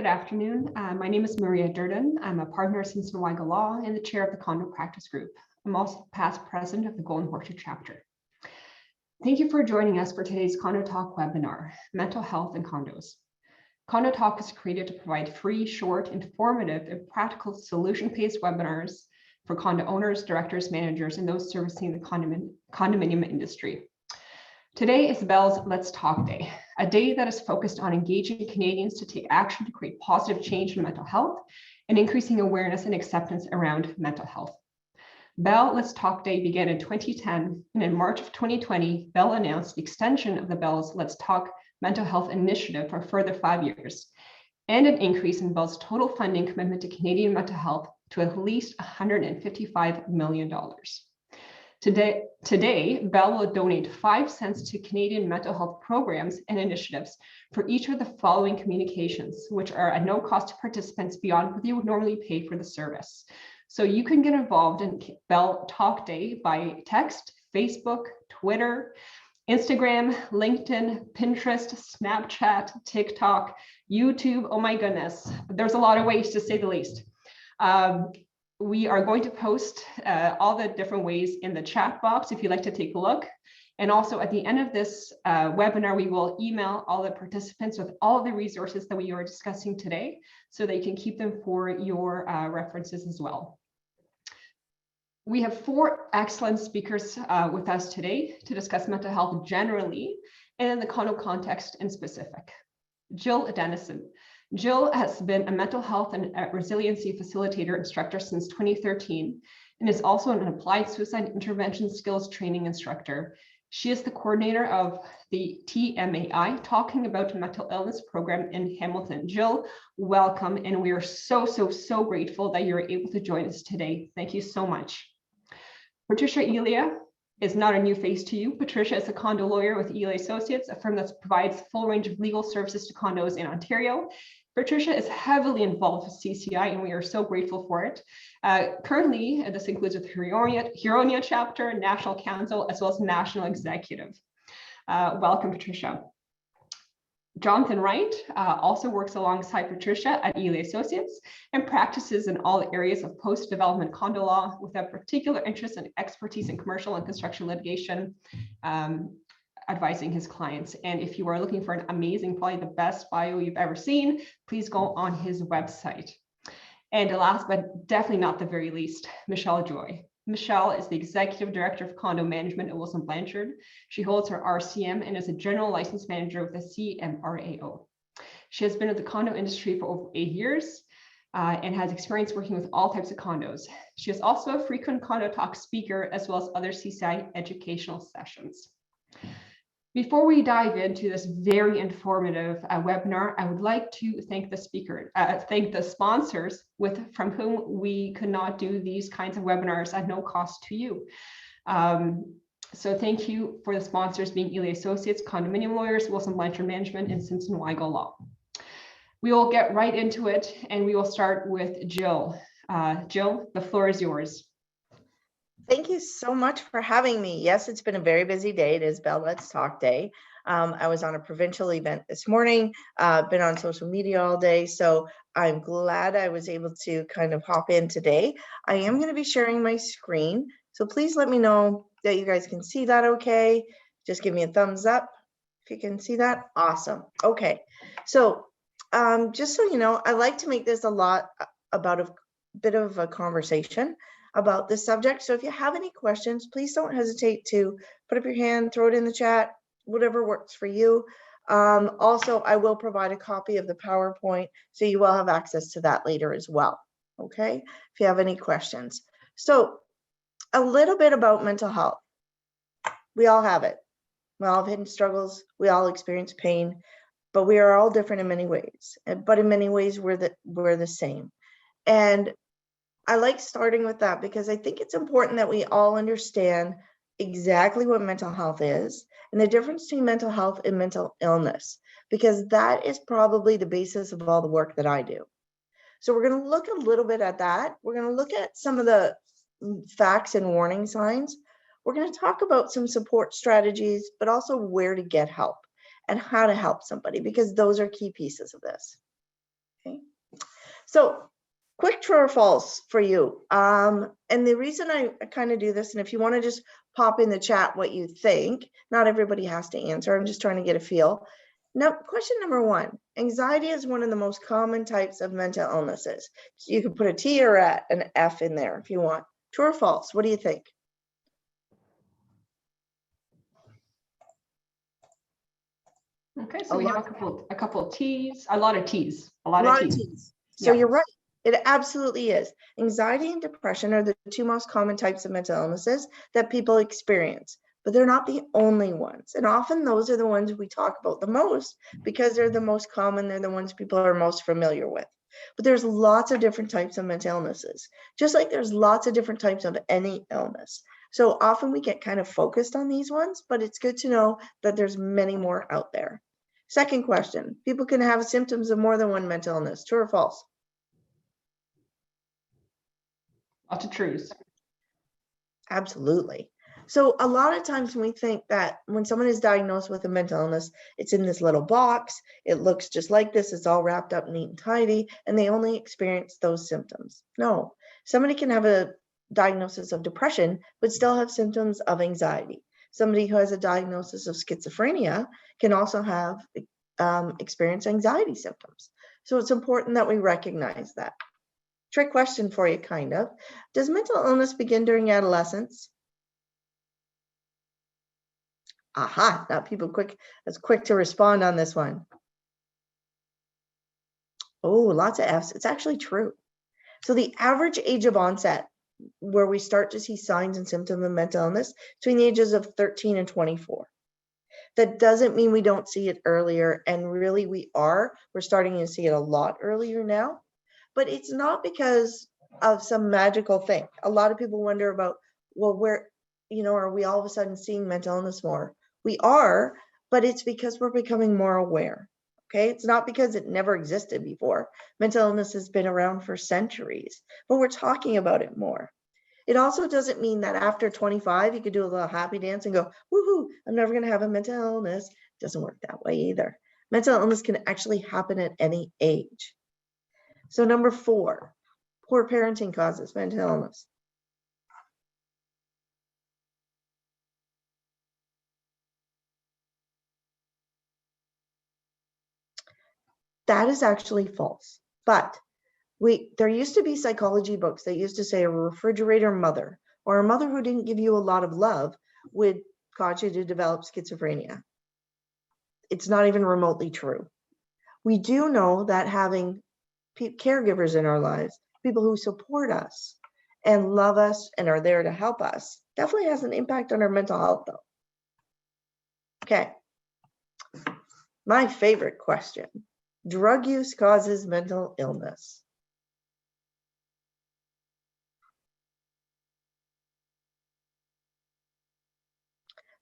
Good afternoon. My name is Maria Durden. I'm a partner at CCI-GHC Law and the chair of the Condo Practice Group. I'm also past president of the Golden Horseshoe chapter. Thank you for joining us for today's CondoTalk webinar, Mental Health and Condos. CondoTalk is created to provide free, short, informative, and practical solution-based webinars for condo owners, directors, managers, and those servicing the condominium industry. Today is Belle's Let's Talk Day, a day that is focused on engaging Canadians to take action to create positive change in mental health and increasing awareness and acceptance around mental health. Belle Let's Talk Day began in 2010, and in March of 2020, Belle announced the extension of the Belle's Let's Talk Mental Health Initiative for a further 5 years, and an increase in Belle's total funding commitment to Canadian mental health to at least $155 million. Today, Belle will donate 5 cents to Canadian mental health programs and initiatives for each of the following communications, which are at no cost to participants beyond what you would normally pay for the service. So you can get involved in Belle Talk Day by text, Facebook, Twitter, Instagram, LinkedIn, Pinterest, Snapchat, TikTok, YouTube. Oh my goodness, there's a lot of ways to say the least. We are going to post all the different ways in the chat box if you'd like to take a look. And also at the end of this webinar, we will email all the participants with all of the resources that we are discussing today so that you can keep them for your references as well. We have 4 excellent speakers with us today to discuss mental health generally and in the condo context in specific. Jill Dennison. Jill has been a mental health and resiliency facilitator instructor since 2013 and is also an applied suicide intervention skills training instructor. She is the coordinator of the TMAI Talking About Mental Illness program in Hamilton. Jill, welcome, and we are so grateful that you're able to join us today. Thank you so much. Patricia Elia is not a new face to you. Patricia is a condo lawyer with Elia Associates, a firm that provides a full range of legal services to condos in Ontario. Patricia is heavily involved with CCI, and we are so grateful for it. Currently, this includes with Huronia chapter, National Council, as well as National Executive. Welcome, Patricia. Jonathan Wright also works alongside Patricia at Elia Associates and practices in all areas of post-development condo law with a particular interest and expertise in commercial and construction litigation, advising his clients. And if you are looking for an amazing, probably the best bio you've ever seen, please go on his website. And last but definitely not the very least, Michelle Joy. Michelle is the Executive Director of Condo Management at Wilson Blanchard. She holds her RCM and is a General License Manager with the CMRAO. She has been in the condo industry for over 8 years and has experience working with all types of condos. She is also a frequent CondoTalk speaker as well as other CCI educational sessions. Before we dive into this very informative webinar, I would like to thank the sponsors from whom we could not do these kinds of webinars at no cost to you. So thank you for the sponsors being Elia Associates, Condominium Lawyers, Wilson Blanchard Management, and CCI-GHC Law. We will get right into it, and we will start with Jill. Jill, the floor is yours. Thank you so much for having me. Yes, it's been a very busy day. It is Belle Let's Talk Day. I was on a provincial event this morning, been on social media all day, so I'm glad I was able to kind of hop in today. I am going to be sharing my screen, so please let me know that you guys can see that okay. Just give me a thumbs up if you can see that. Awesome. Okay, so just so you know, I like to make this a lot about a bit of a conversation about this subject. So if you have any questions, please don't hesitate to put up your hand, throw it in the chat, whatever works for you. Also, I will provide a copy of the PowerPoint, so you will have access to that later as well. Okay, if you have any questions. So a little bit about mental health. We all have it. We all have hidden struggles. We all experience pain, but we are all different in many ways. But in many ways, we're the same. And I like starting with that because I think it's important that we all understand exactly what mental health is and the difference between mental health and mental illness, because that is probably the basis of all the work that I do. So we're going to look a little bit at that. We're going to look at some of the facts and warning signs. We're going to talk about some support strategies, but also where to get help and how to help somebody, because those are key pieces of this. Okay. So quick true or false for you. And the reason I kind of do this, and if you want to just pop in the chat what you think, not everybody has to answer. I'm just trying to get a feel. Now, question number one, anxiety is one of the most common types of mental illnesses. So you can put a T or an F in there if you want. True or false? What do you think? Okay, so we have a couple of T's, a lot of T's, a lot of of T's. So you're right. It absolutely is. Anxiety and depression are the two most common types of mental illnesses that people experience, but they're not the only ones. And often those are the ones we talk about the most because they're the most common. They're the ones people are most familiar with. But there's lots of different types of mental illnesses, just like there's lots of different types of any illness. So often we get kind of focused on these ones, but it's good to know that there's many more out there. Second question, people can have symptoms of more than one mental illness. True or false? Lots of truths. Absolutely. So a lot of times we think that when someone is diagnosed with a mental illness, it's in this little box, it looks just like this, it's all wrapped up neat and tidy, and they only experience those symptoms. No, somebody can have a diagnosis of depression, but still have symptoms of anxiety. Somebody who has a diagnosis of schizophrenia can also have experience anxiety symptoms. So it's important that we recognize that. Trick question for you, kind of. Does mental illness begin during adolescence? Aha, not people quick to respond on this one. Oh, lots of F's. It's actually true. So the average age of onset where we start to see signs and symptoms of mental illness between the ages of 13 and 24. That doesn't mean we don't see it earlier, and really we're starting to see it a lot earlier now, but it's not because of some magical thing. A lot of people wonder about, well, are we all of a sudden seeing mental illness more? We are, but it's because we're becoming more aware. Okay, it's not because it never existed before. Mental illness has been around for centuries, but we're talking about it more. It also doesn't mean that after 25, you could do a little happy dance and go, woohoo, I'm never going to have a mental illness. It doesn't work that way either. Mental illness can actually happen at any age. So number 4, poor parenting causes mental illness. That is actually false, but there used to be psychology books that used to say a refrigerator mother or a mother who didn't give you a lot of love would cause you to develop schizophrenia. It's not even remotely true. We do know that having caregivers in our lives, people who support us and love us and are there to help us, definitely has an impact on our mental health though. Okay, my favorite question. Drug use causes mental illness.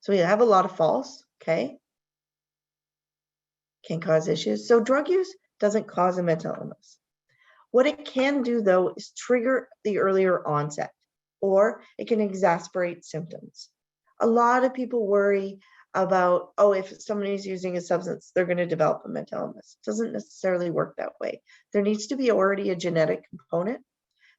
So we have a lot of false, okay? Can cause issues. So drug use doesn't cause a mental illness. What it can do though is trigger the earlier onset, or it can exacerbate symptoms. A lot of people worry about, if somebody is using a substance, they're going to develop a mental illness. It doesn't necessarily work that way. There needs to be already a genetic component.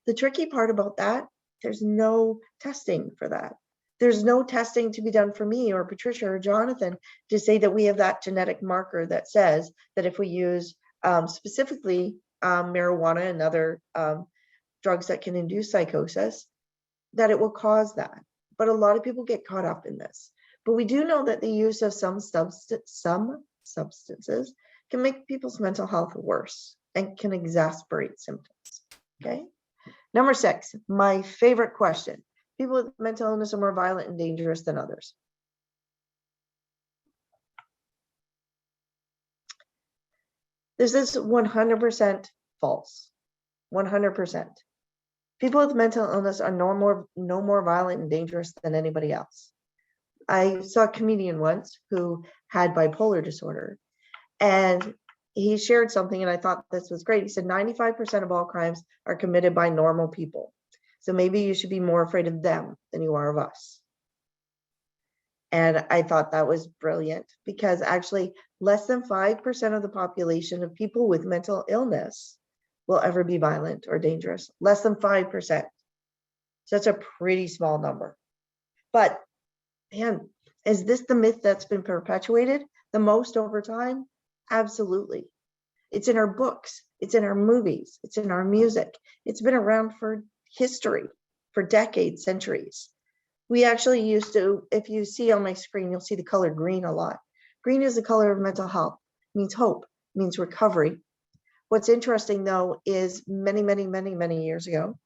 The tricky part about that, there's no testing for that. There's no testing to be done for me or Patricia or Jonathan to say that we have that genetic marker that says that if we use specifically marijuana and other drugs that can induce psychosis, that it will cause that. But a lot of people get caught up in this. But we do know that the use of some substances can make people's mental health worse and can exacerbate symptoms. Okay. Number 6, my favorite question. People with mental illness are more violent and dangerous than others. This is 100% false. 100%. People with mental illness are no more violent and dangerous than anybody else. I saw a comedian once who had bipolar disorder, and he shared something, and I thought this was great. He said 95% of all crimes are committed by normal people. So maybe you should be more afraid of them than you are of us. And I thought that was brilliant, because actually less than 5% of the population of people with mental illness will ever be violent or dangerous. Less than 5%. So that's a pretty small number. But man, is this the myth that's been perpetuated the most over time? Absolutely. It's in our books, it's in our movies, it's in our music. It's been around for history, for decades, centuries. We actually used to, if you see on my screen, you'll see the color green a lot. Green is the color of mental health, it means hope, it means recovery. What's interesting though is many years ago,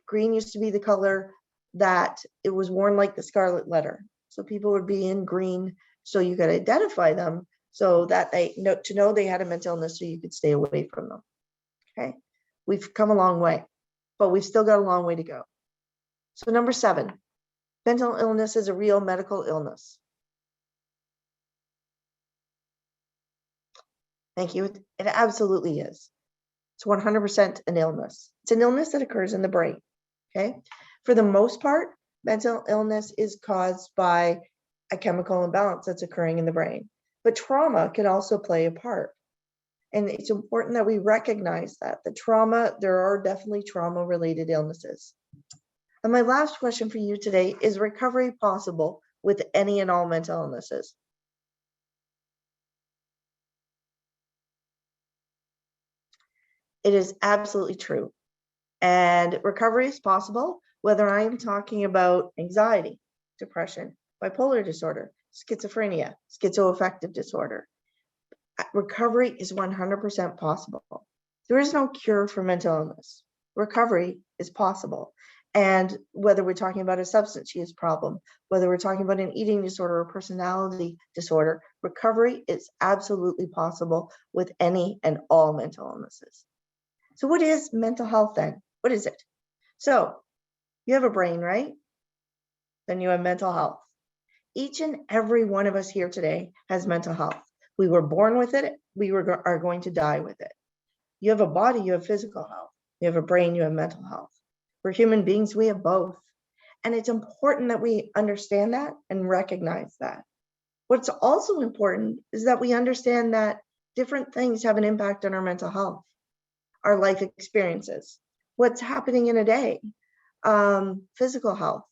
green used to be the color that it was worn like the scarlet letter. So people would be in green so you could identify them, so that they know they had a mental illness so you could stay away from them. Okay, we've come a long way, but we've still got a long way to go. So number 7, mental illness is a real medical illness. Thank you. It absolutely is. It's 100% an illness. It's an illness that occurs in the brain. Okay. For the most part, mental illness is caused by a chemical imbalance that's occurring in the brain. But trauma can also play a part. And it's important that we recognize that there are definitely trauma-related illnesses. And my last question for you today is recovery possible with any and all mental illnesses? It is absolutely true. And recovery is possible whether I am talking about anxiety, depression, bipolar disorder, schizophrenia, schizoaffective disorder. Recovery is 100% possible. There is no cure for mental illness. Recovery is possible. And whether we're talking about a substance use problem, whether we're talking about an eating disorder or personality disorder, recovery is absolutely possible with any and all mental illnesses. So what is mental health then? What is it? So you have a brain, right? Then you have mental health. Each and every one of us here today has mental health. We were born with it. Are going to die with it. You have a body, you have physical health. You have a brain, you have mental health. We're human beings, we have both. And it's important that we understand that and recognize that. What's also important is that we understand that different things have an impact on our mental health, our life experiences, what's happening in a day, physical health.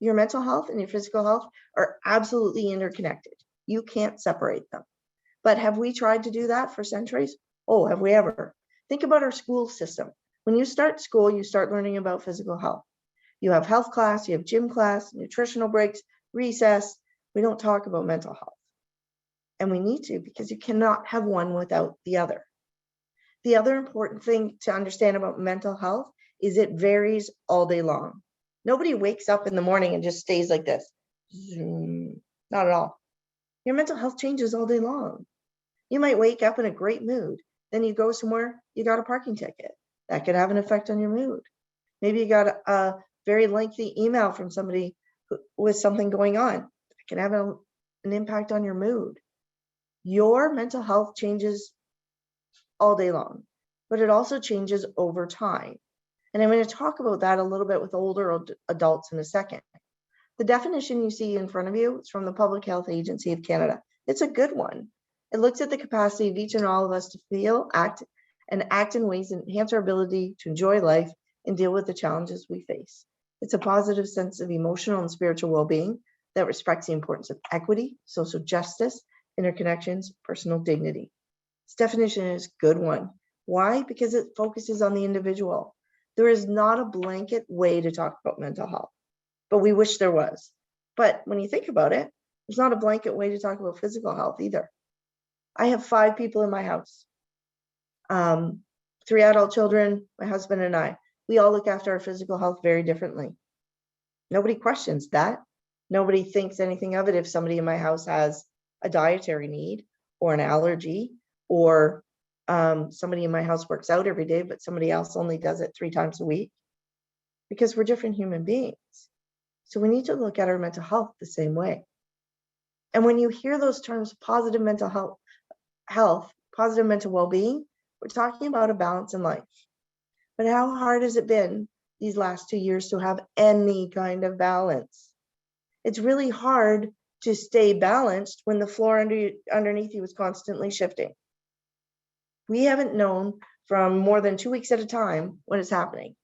Your mental health and your physical health are absolutely interconnected. You can't separate them. But have we tried to do that for centuries? Oh, have we ever? Think about our school system. When you start school, you start learning about physical health. You have health class, you have gym class, nutritional breaks, recess. We don't talk about mental health. And we need to, because you cannot have one without the other. The other important thing to understand about mental health is it varies all day long. Nobody wakes up in the morning and just stays like this. Not at all. Your mental health changes all day long. You might wake up in a great mood. Then you go somewhere, you got a parking ticket. That could have an effect on your mood. Maybe you got a very lengthy email from somebody with something going on. It can have an impact on your mood. Your mental health changes all day long, but it also changes over time. And I'm going to talk about that a little bit with older adults in a second. The definition you see in front of you is from the Public Health Agency of Canada. It's a good one. It looks at the capacity of each and all of us to feel, act in ways that enhance our ability to enjoy life and deal with the challenges we face. It's a positive sense of emotional and spiritual well-being that respects the importance of equity, social justice, interconnections, personal dignity. This definition is a good one. Why? Because it focuses on the individual. There is not a blanket way to talk about mental health, but we wish there was. But when you think about it, there's not a blanket way to talk about physical health either. I have 5 people in my house, 3 adult children, my husband and I. We all look after our physical health very differently. Nobody questions that. Nobody thinks anything of it if somebody in my house has a dietary need or an allergy, or somebody in my house works out every day, but somebody else only does it 3 times a week, because we're different human beings. So we need to look at our mental health the same way. And when you hear those terms, positive mental health, positive mental well-being, we're talking about a balance in life. But how hard has it been these last 2 years to have any kind of balance? It's really hard to stay balanced when the floor underneath you is constantly shifting. We haven't known from more than 2 weeks at a time when it's happening.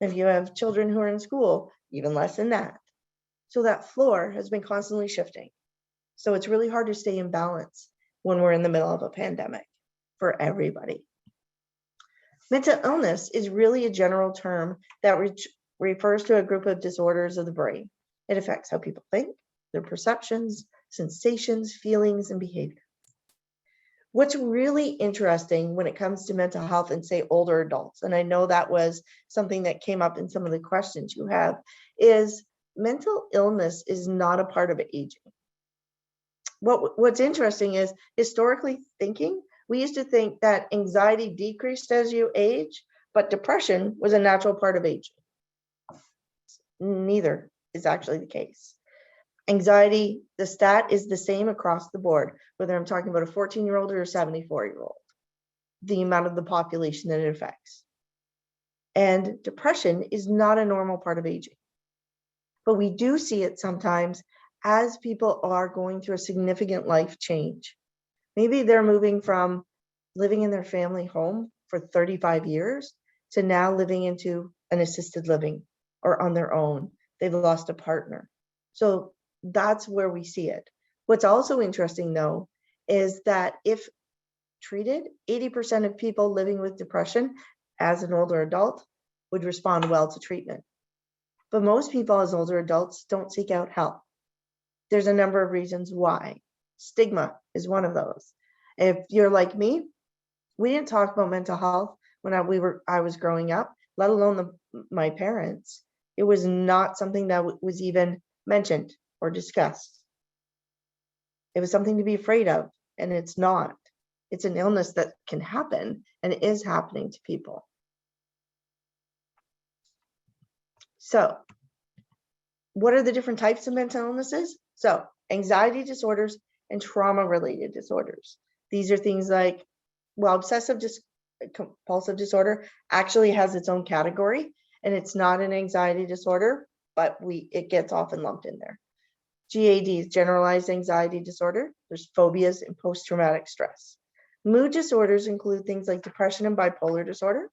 If you have children who are in school, even less than that. So that floor has been constantly shifting. So it's really hard to stay in balance when we're in the middle of a pandemic for everybody. Mental illness is really a general term that refers to a group of disorders of the brain. It affects how people think, their perceptions, sensations, feelings, and behavior. What's really interesting when it comes to mental health in, say, older adults, and I know that was something that came up in some of the questions you have, is mental illness is not a part of aging. What's interesting is, historically thinking, we used to think that anxiety decreased as you age, but depression was a natural part of aging. Neither is actually the case. Anxiety, the stat is the same across the board, whether I'm talking about a 14-year-old or a 74-year-old, the amount of the population that it affects. And depression is not a normal part of aging. But we do see it sometimes as people are going through a significant life change. Maybe they're moving from living in their family home for 35 years to now living into an assisted living or on their own. They've lost a partner. So that's where we see it. What's also interesting, though, is that if treated, 80% of people living with depression as an older adult would respond well to treatment. But most people as older adults don't seek out help. There's a number of reasons why. Stigma is one of those. If you're like me, we didn't talk about mental health when I was growing up, let alone my parents. It was not something that was even mentioned or discussed. It was something to be afraid of, and it's not. It's an illness that can happen and is happening to people. So, what are the different types of mental illnesses? So, anxiety disorders and trauma-related disorders. These are things like, well, obsessive compulsive disorder actually has its own category, and it's not an anxiety disorder, but it gets often lumped in there. GAD is generalized anxiety disorder. There's phobias and post-traumatic stress. Mood disorders include things like depression and bipolar disorder.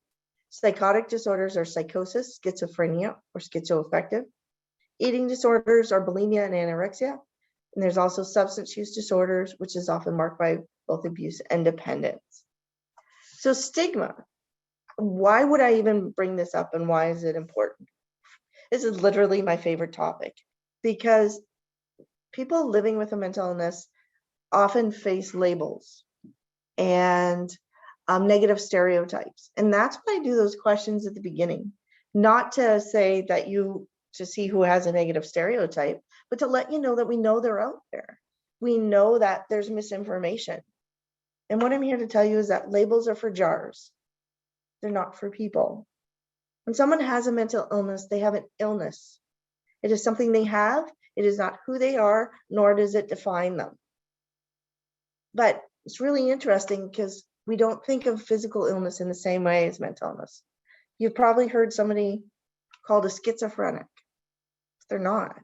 Psychotic disorders are psychosis, schizophrenia, or schizoaffective. Eating disorders are bulimia and anorexia. And there's also substance use disorders, which is often marked by both abuse and dependence. So stigma, why would I even bring this up and why is it important? This is literally my favorite topic because people living with a mental illness often face labels and negative stereotypes. And that's why I do those questions at the beginning, not to say that to see who has a negative stereotype, but to let you know that we know they're out there. We know that there's misinformation. And what I'm here to tell you is that labels are for jars. They're not for people. When someone has a mental illness, they have an illness. It is something they have. It is not who they are, nor does it define them. But it's really interesting because we don't think of physical illness in the same way as mental illness. You've probably heard somebody called a schizophrenic. They're not.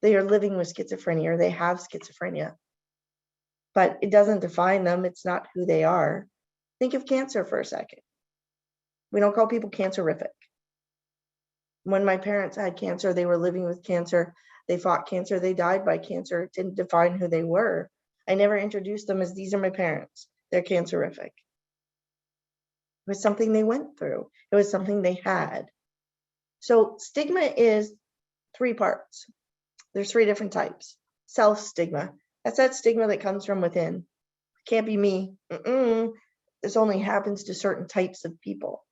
They are living with schizophrenia or they have schizophrenia. But it doesn't define them. It's not who they are. Think of cancer for a second. We don't call people cancerific. When my parents had cancer, they were living with cancer. They fought cancer. They died by cancer. It didn't define who they were. I never introduced them as these are my parents. They're cancerific. It was something they went through. It was something they had. So stigma is 3 parts. There's 3 different types. Self-stigma. That's that stigma that comes from within. Can't be me. This only happens to certain types of people.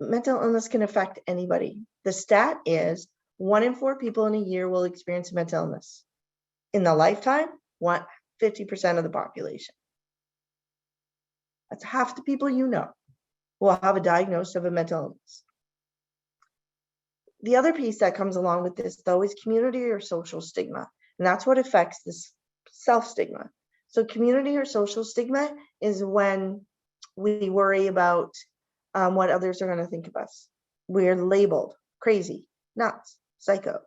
Mental illness can affect anybody. The stat is 1 in 4 people in a year will experience mental illness. In the lifetime, 50% of the population. That's half the people you know will have a diagnosis of a mental illness. The other piece that comes along with this, though, is community or social stigma. And that's what affects this self-stigma. So community or social stigma is when we worry about what others are going to think of us. We're labeled crazy, nuts, psycho.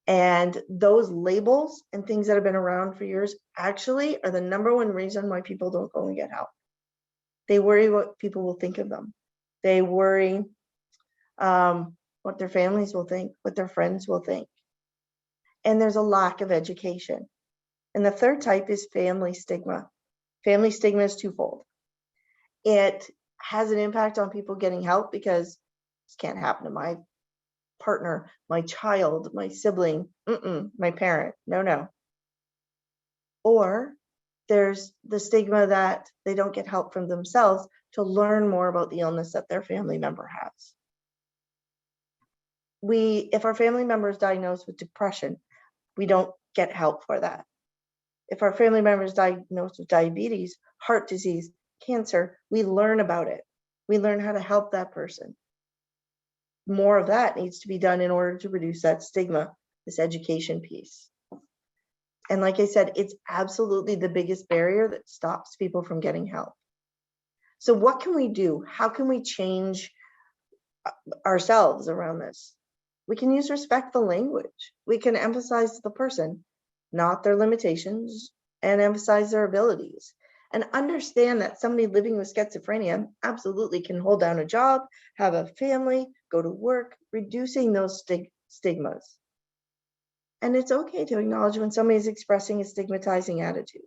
And those labels and things that have been around for years actually are the #1 reason why people don't go and get help. They worry what people will think of them. They worry what their families will think, what their friends will think. And there's a lack of education. And the third type is family stigma. Family stigma is twofold. It has an impact on people getting help because this can't happen to my partner, my child, my sibling, my parent. No. Or there's the stigma that they don't get help from themselves to learn more about the illness that their family member has. If our family member is diagnosed with depression, we don't get help for that. If our family member is diagnosed with diabetes, heart disease, cancer, we learn about it. We learn how to help that person. More of that needs to be done in order to reduce that stigma, this education piece. And like I said, it's absolutely the biggest barrier that stops people from getting help. So what can we do? How can we change ourselves around this? We can use respectful language. We can emphasize the person, not their limitations, and emphasize their abilities. And understand that somebody living with schizophrenia absolutely can hold down a job, have a family, go to work, reducing those stigmas. And it's okay to acknowledge when somebody is expressing a stigmatizing attitude.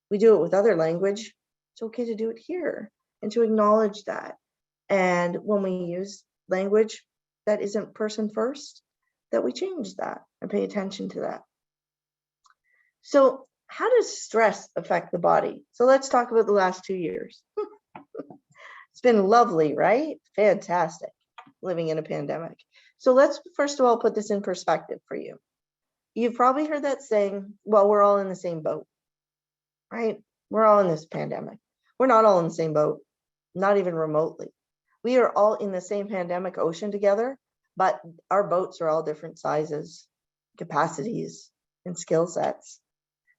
We do it with other language. It's okay to do it here and to acknowledge that. And when we use language that isn't person first, that we change that and pay attention to that. So how does stress affect the body? So let's talk about the last 2 years. It's been lovely, right? Fantastic living in a pandemic. So let's first of all put this in perspective for you. You've probably heard that saying, well, we're all in the same boat, right? We're all in this pandemic. We're not all in the same boat, not even remotely. We are all in the same pandemic ocean together, but our boats are all different sizes, capacities, and skill sets.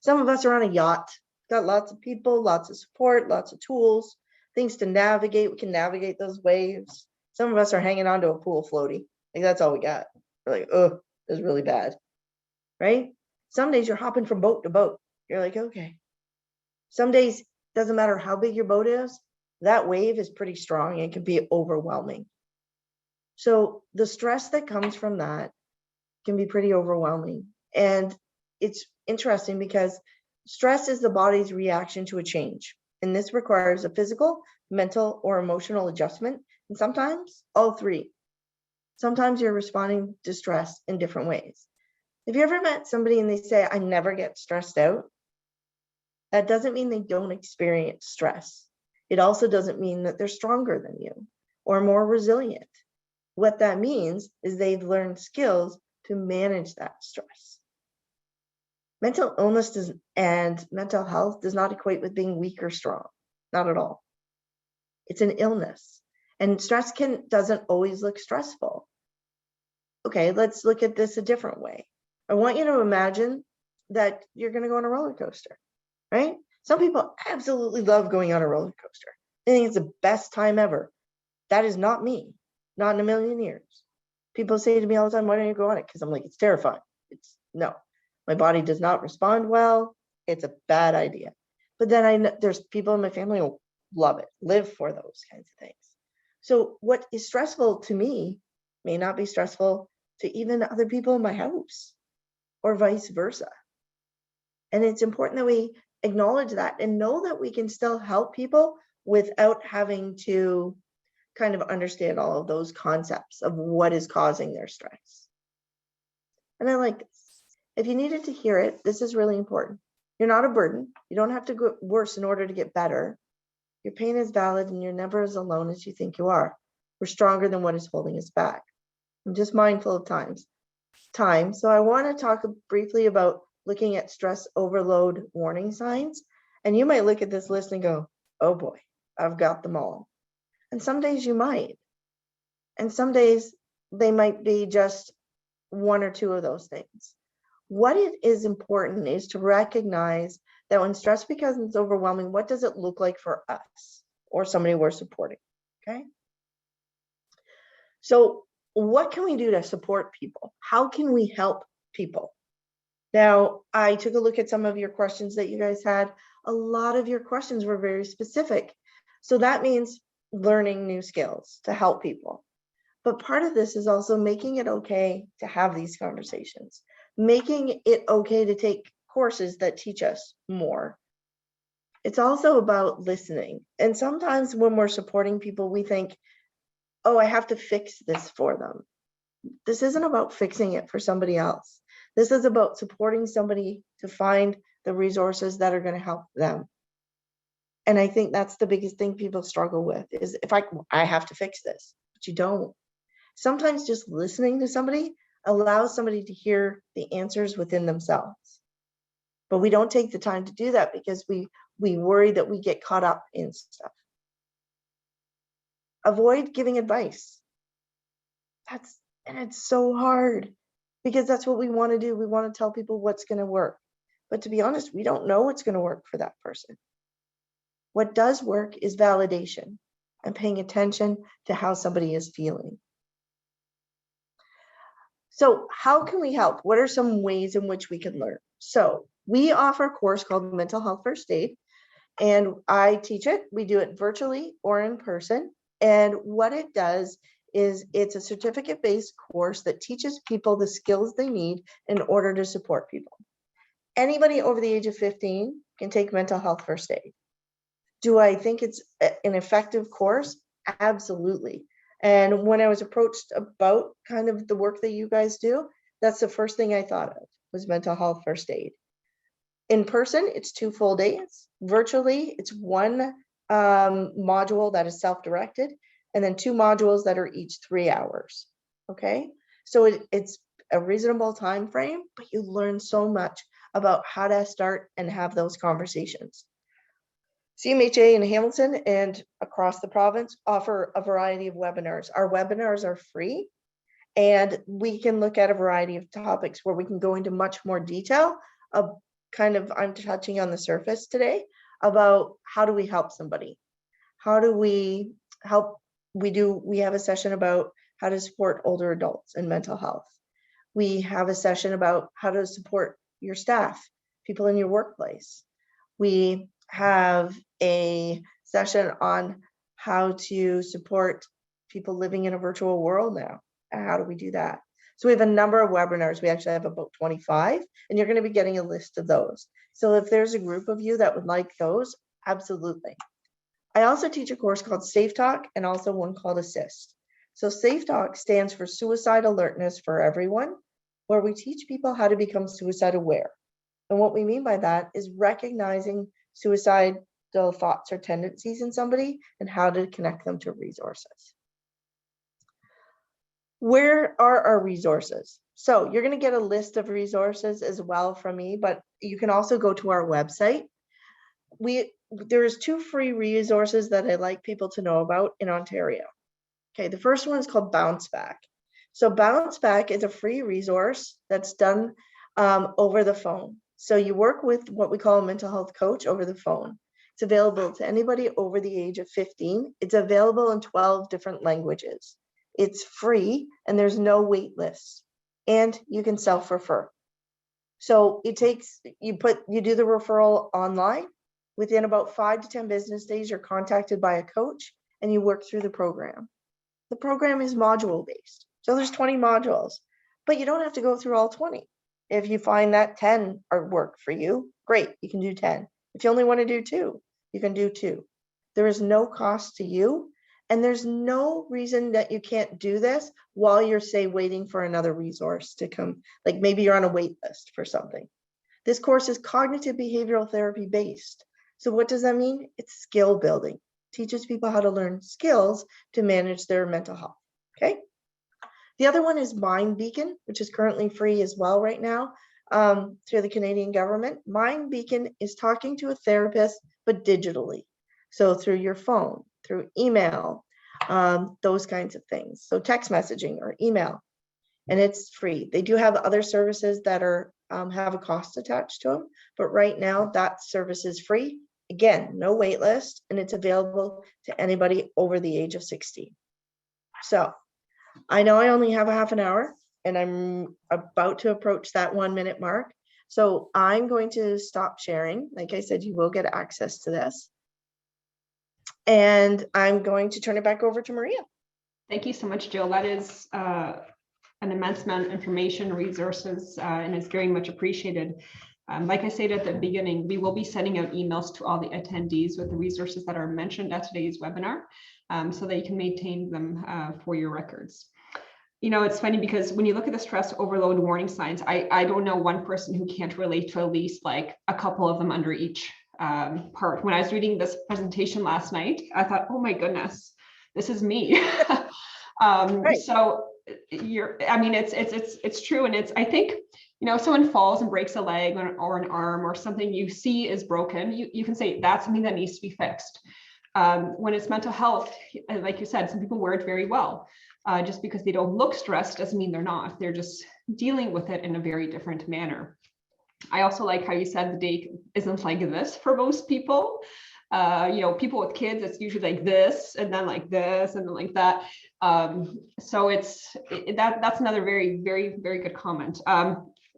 Some of us are on a yacht, got lots of people, lots of support, lots of tools, things to navigate. We can navigate those waves. Some of us are hanging onto a pool floaty. Like that's all we got. We're like, oh, this is really bad, right? Some days you're hopping from boat to boat. You're like, okay. Some days, doesn't matter how big your boat is, that wave is pretty strong and it can be overwhelming. So the stress that comes from that can be pretty overwhelming. And it's interesting because stress is the body's reaction to a change. And this requires a physical, mental, or emotional adjustment. And sometimes all three. Sometimes you're responding to stress in different ways. Have you ever met somebody and they say, I never get stressed out? That doesn't mean they don't experience stress. It also doesn't mean that they're stronger than you or more resilient. What that means is they've learned skills to manage that stress. Mental illness and mental health does not equate with being weak or strong, not at all. It's an illness, and stress doesn't always look stressful. Okay, let's look at this a different way. I want you to imagine that you're going to go on a roller coaster, right? Some people absolutely love going on a roller coaster. They think it's the best time ever. That is not me, not in a million years. People say to me all the time, why don't you go on it? Because I'm like, it's terrifying. No, my body does not respond well. It's a bad idea. But then I know there's people in my family who love it, live for those kinds of things. So what is stressful to me may not be stressful to even other people in my house or vice versa. And it's important that we acknowledge that and know that we can still help people without having to kind of understand all of those concepts of what is causing their stress. And I like this. If you needed to hear it, this is really important. You're not a burden. You don't have to get worse in order to get better. Your pain is valid and you're never as alone as you think you are. We're stronger than what is holding us back. I'm just mindful of time. So I want to talk briefly about looking at stress overload warning signs. And you might look at this list and go, oh boy, I've got them all. And some days you might. And some days they might be just one or two of those things. What it is important is to recognize that when stress becomes overwhelming, what does it look like for us or somebody we're supporting? Okay. So what can we do to support people? How can we help people? Now, I took a look at some of your questions that you guys had. A lot of your questions were very specific. So that means learning new skills to help people. But part of this is also making it okay to have these conversations, making it okay to take courses that teach us more. It's also about listening. And sometimes when we're supporting people, we think, oh, I have to fix this for them. This isn't about fixing it for somebody else. This is about supporting somebody to find the resources that are going to help them. And I think that's the biggest thing people struggle with is if I have to fix this, but you don't. Sometimes just listening to somebody allows somebody to hear the answers within themselves. But we don't take the time to do that because we worry that we get caught up in stuff. Avoid giving advice. And it's so hard because that's what we want to do. We want to tell people what's going to work. But to be honest, we don't know what's going to work for that person. What does work is validation and paying attention to how somebody is feeling. So how can we help? What are some ways in which we can learn? So we offer a course called Mental Health First Aid, and I teach it. We do it virtually or in person. And what it does is it's a certificate-based course that teaches people the skills they need in order to support people. Anybody over the age of 15 can take Mental Health First Aid. Do I think it's an effective course? Absolutely. And when I was approached about kind of the work that you guys do, that's the first thing I thought of was Mental Health First Aid. In person, it's 2 full days. Virtually, it's 1 module that is self-directed, and then 2 modules that are each 3 hours. Okay, so it's a reasonable time frame, but you learn so much about how to start and have those conversations. CMHA in Hamilton and across the province offer a variety of webinars. Our webinars are free, and we can look at a variety of topics where we can go into much more detail of kind of, I'm touching on the surface today about how do we help somebody? How do we help? We have a session about how to support older adults in mental health. We have a session about how to support your staff, people in your workplace. We have a session on how to support people living in a virtual world now. And how do we do that? So we have a number of webinars. We actually have about 25, and you're going to be getting a list of those. So if there's a group of you that would like those, absolutely. I also teach a course called Safe Talk and also one called Assist. So Safe Talk stands for Suicide Alertness for Everyone, where we teach people how to become suicide aware. And what we mean by that is recognizing suicidal thoughts or tendencies in somebody and how to connect them to resources. Where are our resources? So you're going to get a list of resources as well from me, but you can also go to our website. There's 2 free resources that I'd like people to know about in Ontario. Okay, the first one is called Bounce Back. So Bounce Back is a free resource that's done over the phone. So you work with what we call a mental health coach over the phone. It's available to anybody over the age of 15. It's available in 12 different languages. It's free and there's no wait list, and you can self-refer. So it takes, you do the referral online. Within about 5 to 10 business days, you're contacted by a coach and you work through the program. The program is module based. So there's 20 modules, but you don't have to go through all 20. If you find that 10 are work for you, great, you can do 10. If you only want to do 2, you can do 2. There is no cost to you, and there's no reason that you can't do this while you're, say, waiting for another resource to come. Like maybe you're on a wait list for something. This course is cognitive behavioral therapy based. So what does that mean? It's skill building. Teaches people how to learn skills to manage their mental health. Okay. The other one is Mind Beacon, which is currently free as well right now through the Canadian government. Mind Beacon is talking to a therapist, but digitally. So through your phone, through email, those kinds of things. So text messaging or email, and it's free. They do have other services that are have a cost attached to them, but right now that service is free. Again, no wait list, and it's available to anybody over the age of 60. So I know I only have a half an hour and I'm about to approach that 1 minute mark. So I'm going to stop sharing. Like I said, you will get access to this. And I'm going to turn it back over to Maria. Thank you so much, Jill. That is an immense amount of information, resources, and it's very much appreciated. Like I said at the beginning, we will be sending out emails to all the attendees with the resources that are mentioned at today's webinar, so that you can maintain them for your records. You know, it's funny because when you look at the stress overload warning signs, I don't know one person who can't relate to at least like a couple of them under each part. When I was reading this presentation last night, I thought, oh my goodness, this is me. Right. So I mean, it's true. And I think, you know, if someone falls and breaks a leg or an arm or something you see is broken, you can say that's something that needs to be fixed. When it's mental health, like you said, some people wear it very well. Just because they don't look stressed doesn't mean they're not. They're just dealing with it in a very different manner. I also like how you said the day isn't like this for most people. You know, people with kids, it's usually like this, and then like this, and then like that. So that's another very, very, very good comment.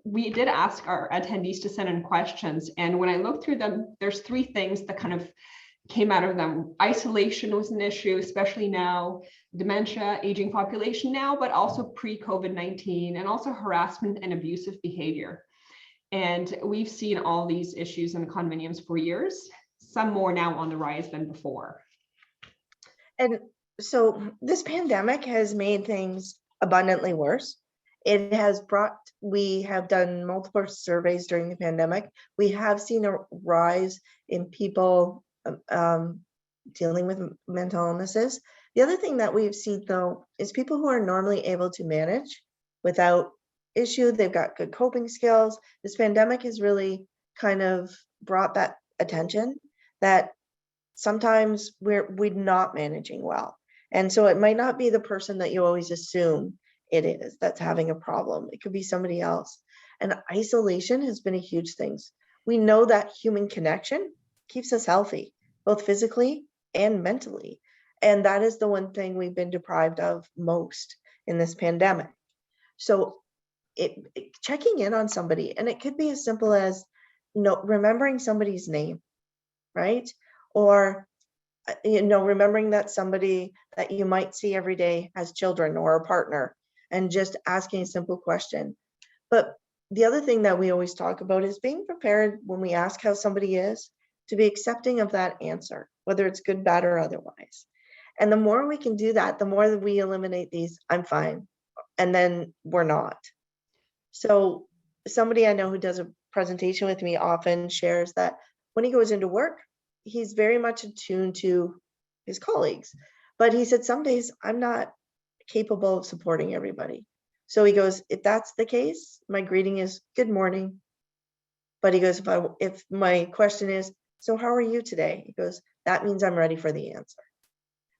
We did ask our attendees to send in questions, and when I looked through them, there's three things that kind of came out of them. Isolation was an issue, especially now, dementia, aging population now, but also pre-COVID-19, and also harassment and abusive behavior. And we've seen all these issues in condominiums for years, some more now on the rise than before. And so this pandemic has made things abundantly worse. It has we have done multiple surveys during the pandemic. We have seen a rise in people dealing with mental illnesses. The other thing that we've seen, though, is people who are normally able to manage without issue. They've got good coping skills. This pandemic has really kind of brought that attention that sometimes we're not managing well. And so it might not be the person that you always assume it is that's having a problem. It could be somebody else. And isolation has been a huge thing. We know that human connection keeps us healthy, both physically and mentally. And that is the one thing we've been deprived of most in this pandemic. So checking in on somebody, and it could be as simple as remembering somebody's name, right? Or remembering that somebody that you might see every day has children or a partner, and just asking a simple question. But the other thing that we always talk about is being prepared when we ask how somebody is, to be accepting of that answer, whether it's good, bad, or otherwise. And the more we can do that, the more that we eliminate these, I'm fine, and then we're not. So somebody I know who does a presentation with me often shares that when he goes into work, he's very much attuned to his colleagues. But he said, some days I'm not capable of supporting everybody. So he goes, if that's the case, my greeting is good morning. But he goes, if my question is, so how are you today? He goes, that means I'm ready for the answer.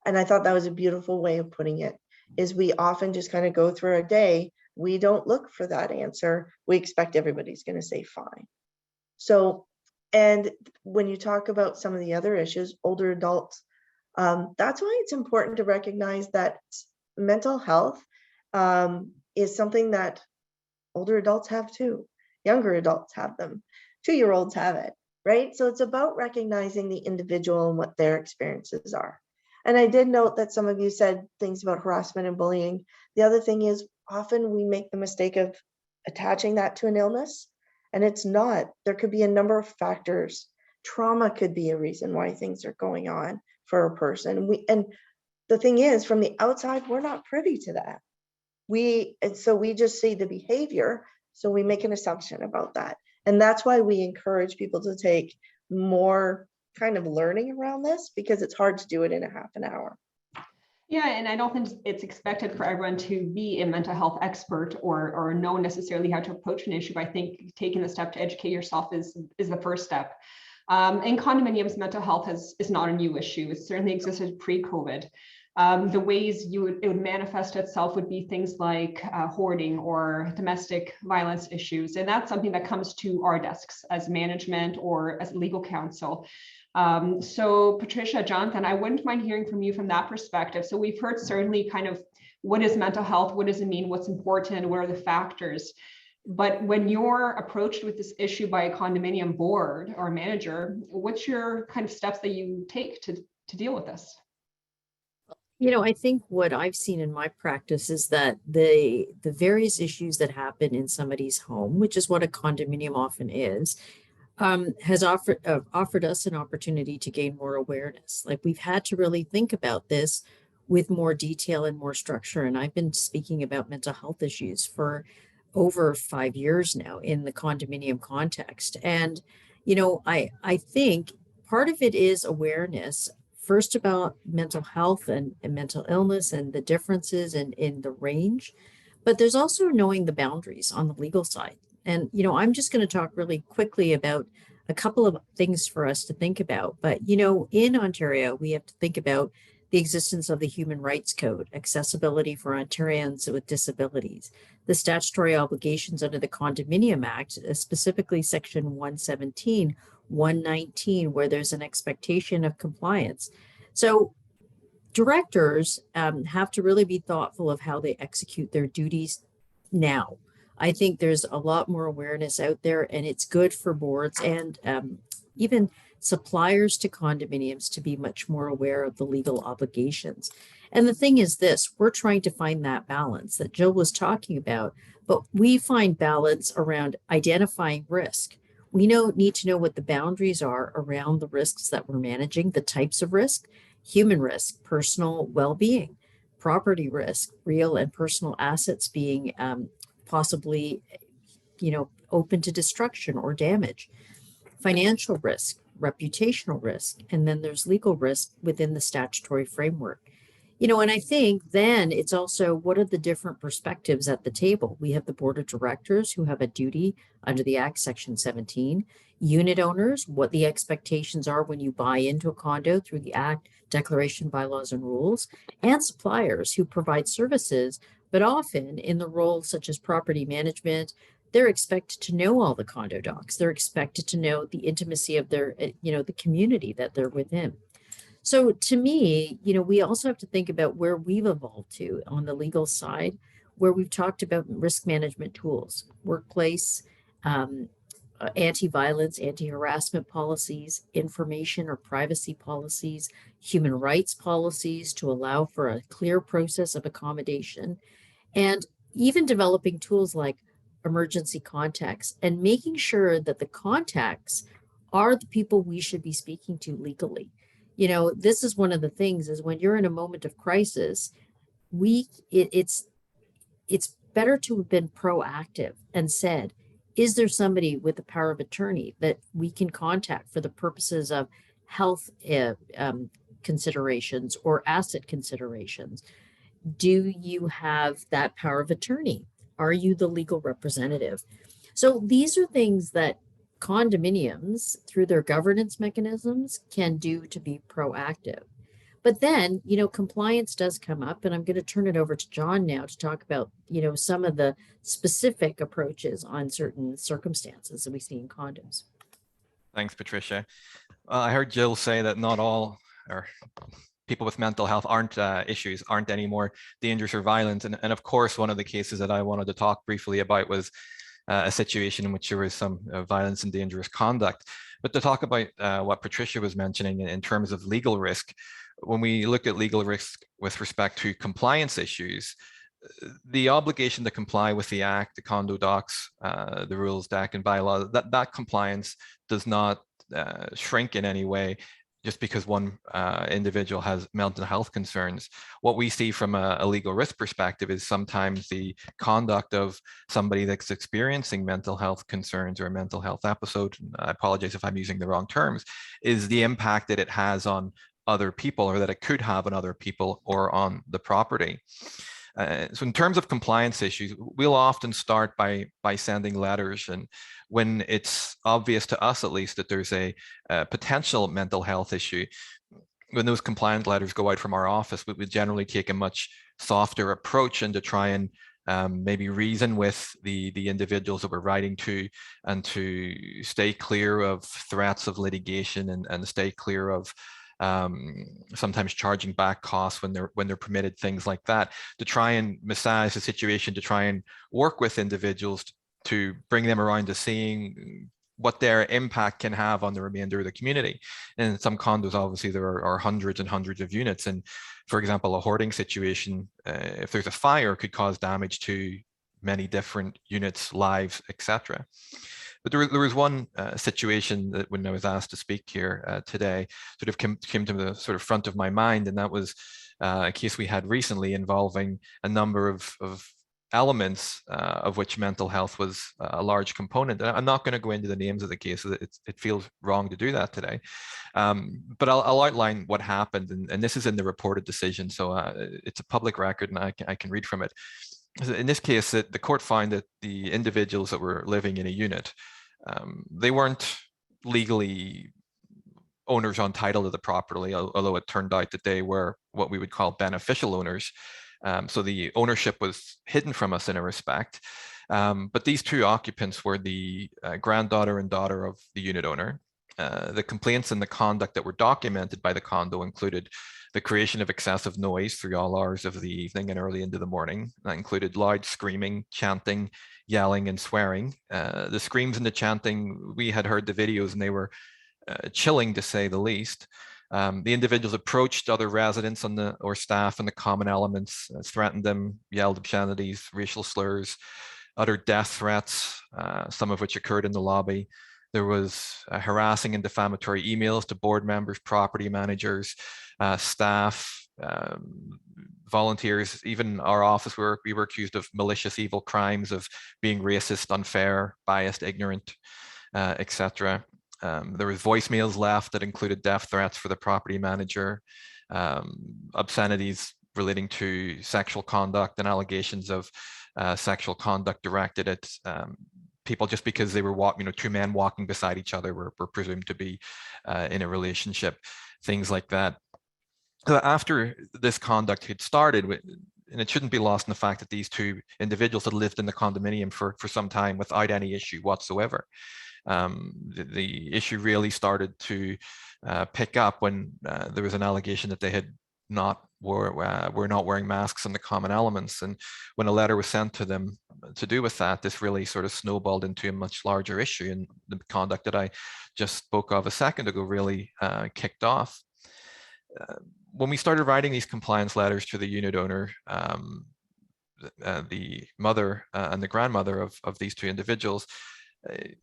And I thought that was a beautiful way of putting it, is we often just kind of go through our day. We don't look for that answer. We expect everybody's going to say fine. So, and when you talk about some of the other issues, older adults, that's why it's important to recognize that mental health is something that older adults have too. Younger adults have them. 2-year-olds have it, right? So it's about recognizing the individual and what their experiences are. And I did note that some of you said things about harassment and bullying. The other thing is, often we make the mistake of attaching that to an illness, and it's not. There could be a number of factors. Trauma could be a reason why things are going on for a person. And the thing is, from the outside, we're not privy to that. And so we just see the behavior, so we make an assumption about that. And that's why we encourage people to take more kind of learning around this, because it's hard to do it in a half an hour. Yeah, and I don't think it's expected for everyone to be a mental health expert or know necessarily how to approach an issue. I think taking the step to educate yourself is the first step. In condominiums, mental health is not a new issue. It certainly existed pre-COVID. The ways it would manifest itself would be things like hoarding or domestic violence issues. And that's something that comes to our desks as management or as legal counsel. So Patricia, Jonathan, I wouldn't mind hearing from you from that perspective. So we've heard certainly kind of what is mental health, what does it mean, what's important, what are the factors? But when you're approached with this issue by a condominium board or manager, what's your kind of steps that you take to to deal with this? You know, I think what I've seen in my practice is that the various issues that happen in somebody's home, which is what a condominium often is, has offered us an opportunity to gain more awareness. Like, we've had to really think about this with more detail and more structure. And I've been speaking about mental health issues for over 5 years now in the condominium context. And, you know, I think part of it is awareness, first about mental health and mental illness and the differences in the range. But there's also knowing the boundaries on the legal side. And, you know, I'm just going to talk really quickly about a couple of things for us to think about. But, you know, in Ontario, we have to think about the existence of the Human Rights Code, accessibility for Ontarians with disabilities, the statutory obligations under the Condominium Act, specifically Section 117, 119, where there's an expectation of compliance. So directors have to really be thoughtful of how they execute their duties now. I think there's a lot more awareness out there, and it's good for boards and even suppliers to condominiums to be much more aware of the legal obligations. And the thing is this, we're trying to find that balance that Jill was talking about, but we find balance around identifying risk. We need to know what the boundaries are around the risks that we're managing, the types of risk, human risk, personal well-being, property risk, real and personal assets being possibly, you know, open to destruction or damage, financial risk, reputational risk, and then there's legal risk within the statutory framework. You know, and I think then it's also, what are the different perspectives at the table? We have the board of directors who have a duty under the Act, Section 17, unit owners, what the expectations are when you buy into a condo through the Act, declaration, bylaws, and rules, and suppliers who provide services, but often in the roles such as property management, they're expected to know all the condo docs. They're expected to know the intimacy of their, you know, the community that they're within. So to me, you know, we also have to think about where we've evolved to on the legal side, where we've talked about risk management tools, workplace, anti-violence, anti-harassment policies, information or privacy policies, human rights policies to allow for a clear process of accommodation, and even developing tools like emergency contacts and making sure that the contacts are the people we should be speaking to legally. You know, this is one of the things is when you're in a moment of crisis, it's better to have been proactive and said, is there somebody with the power of attorney that we can contact for the purposes of health considerations or asset considerations? Do you have that power of attorney? Are you the legal representative? So these are things that condominiums, through their governance mechanisms, can do to be proactive. But then, you know, compliance does come up, and I'm going to turn it over to John now to talk about, you know, some of the specific approaches on certain circumstances that we see in condos. Thanks, Patricia. I heard Jill say that not all or people with mental health aren't anymore dangerous or violent. And of course, one of the cases that I wanted to talk briefly about was a situation in which there was some violence and dangerous conduct. But to talk about what Patricia was mentioning in terms of legal risk, when we look at legal risk with respect to compliance issues, the obligation to comply with the Act, the condo docs, the rules, DAC, and bylaws, that compliance does not shrink in any way just because one individual has mental health concerns. What we see from a legal risk perspective is sometimes the conduct of somebody that's experiencing mental health concerns or a mental health episode, I apologize if I'm using the wrong terms, is the impact that it has on other people or that it could have on other people or on the property. So in terms of compliance issues, we'll often start by sending letters, and when it's obvious to us at least that there's a potential mental health issue, when those compliance letters go out from our office, we generally take a much softer approach and to try and maybe reason with the individuals that we're writing to, and to stay clear of threats of litigation and stay clear of sometimes charging back costs when they're permitted, things like that, to try and massage the situation, to try and work with individuals to bring them around to seeing what their impact can have on the remainder of the community. In some condos, obviously, there are hundreds and hundreds of units. And for example, a hoarding situation, if there's a fire, could cause damage to many different units, lives, etc. But there was one situation that when I was asked to speak here today, sort of came to the sort of front of my mind, and that was a case we had recently involving a number of elements of which mental health was a large component. And I'm not going to go into the names of the cases. It feels wrong to do that today. But I'll outline what happened. And this is in the reported decision. So it's a public record and I can read from it. In this case, the court found that the individuals that were living in a unit, they weren't legally owners on title to the property, although it turned out that they were what we would call beneficial owners. So the ownership was hidden from us in a respect. But these two occupants were the granddaughter and daughter of the unit owner. The complaints and the conduct that were documented by the condo included the creation of excessive noise through all hours of the evening and early into the morning. That included loud screaming, chanting, yelling, and swearing. The screams and the chanting, we had heard the videos and they were chilling to say the least. The individuals approached other residents or staff on the common elements, threatened them, yelled obscenities, racial slurs, uttered death threats, some of which occurred in the lobby. There was harassing and defamatory emails to board members, property managers, staff, volunteers. Even our office, we were accused of malicious, evil crimes, of being racist, unfair, biased, ignorant, etc. There was voicemails left that included death threats for the property manager, obscenities relating to sexual conduct and allegations of sexual conduct directed at people just because they were two men walking beside each other were presumed to be in a relationship, things like that. So after this conduct had started, and it shouldn't be lost in the fact that these two individuals had lived in the condominium for some time without any issue whatsoever. The issue really started to pick up when there was an allegation that they had were not wearing masks in the common elements. And when a letter was sent to them to do with that, this really sort of snowballed into a much larger issue. And the conduct that I just spoke of a second ago really kicked off. When we started writing these compliance letters to the unit owner, the mother and the grandmother of these two individuals,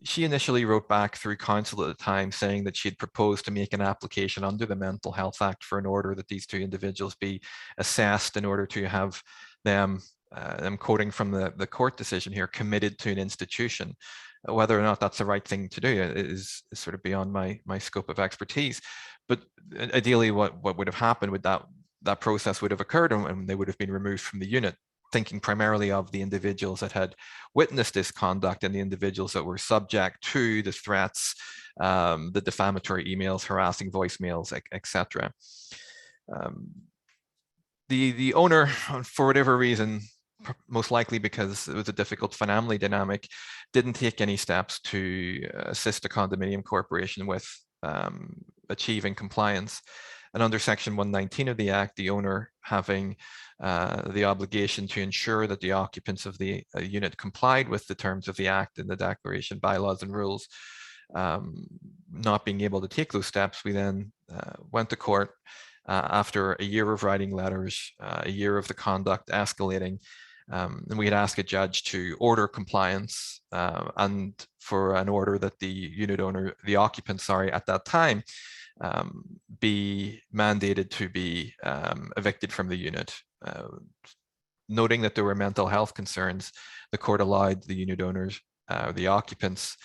she initially wrote back through counsel at the time saying that she had proposed to make an application under the Mental Health Act for an order that these two individuals be assessed in order to have them, I'm quoting from the court decision here, committed to an institution. Whether or not that's the right thing to do is sort of beyond my scope of expertise. But ideally, what would have happened with that process would have occurred and they would have been removed from the unit, thinking primarily of the individuals that had witnessed this conduct and the individuals that were subject to the threats, the defamatory emails, harassing voicemails, etc. The owner, for whatever reason, most likely because it was a difficult family dynamic, didn't take any steps to assist the condominium corporation with achieving compliance. And under Section 119 of the Act, the owner having the obligation to ensure that the occupants of the unit complied with the terms of the Act and the declaration, bylaws and rules, not being able to take those steps, we then went to court after a year of writing letters, a year of the conduct escalating, and we had asked a judge to order compliance and for an order that the occupant, at that time, be mandated to be evicted from the unit. Noting that there were mental health concerns, the court allowed the unit owners, the occupants,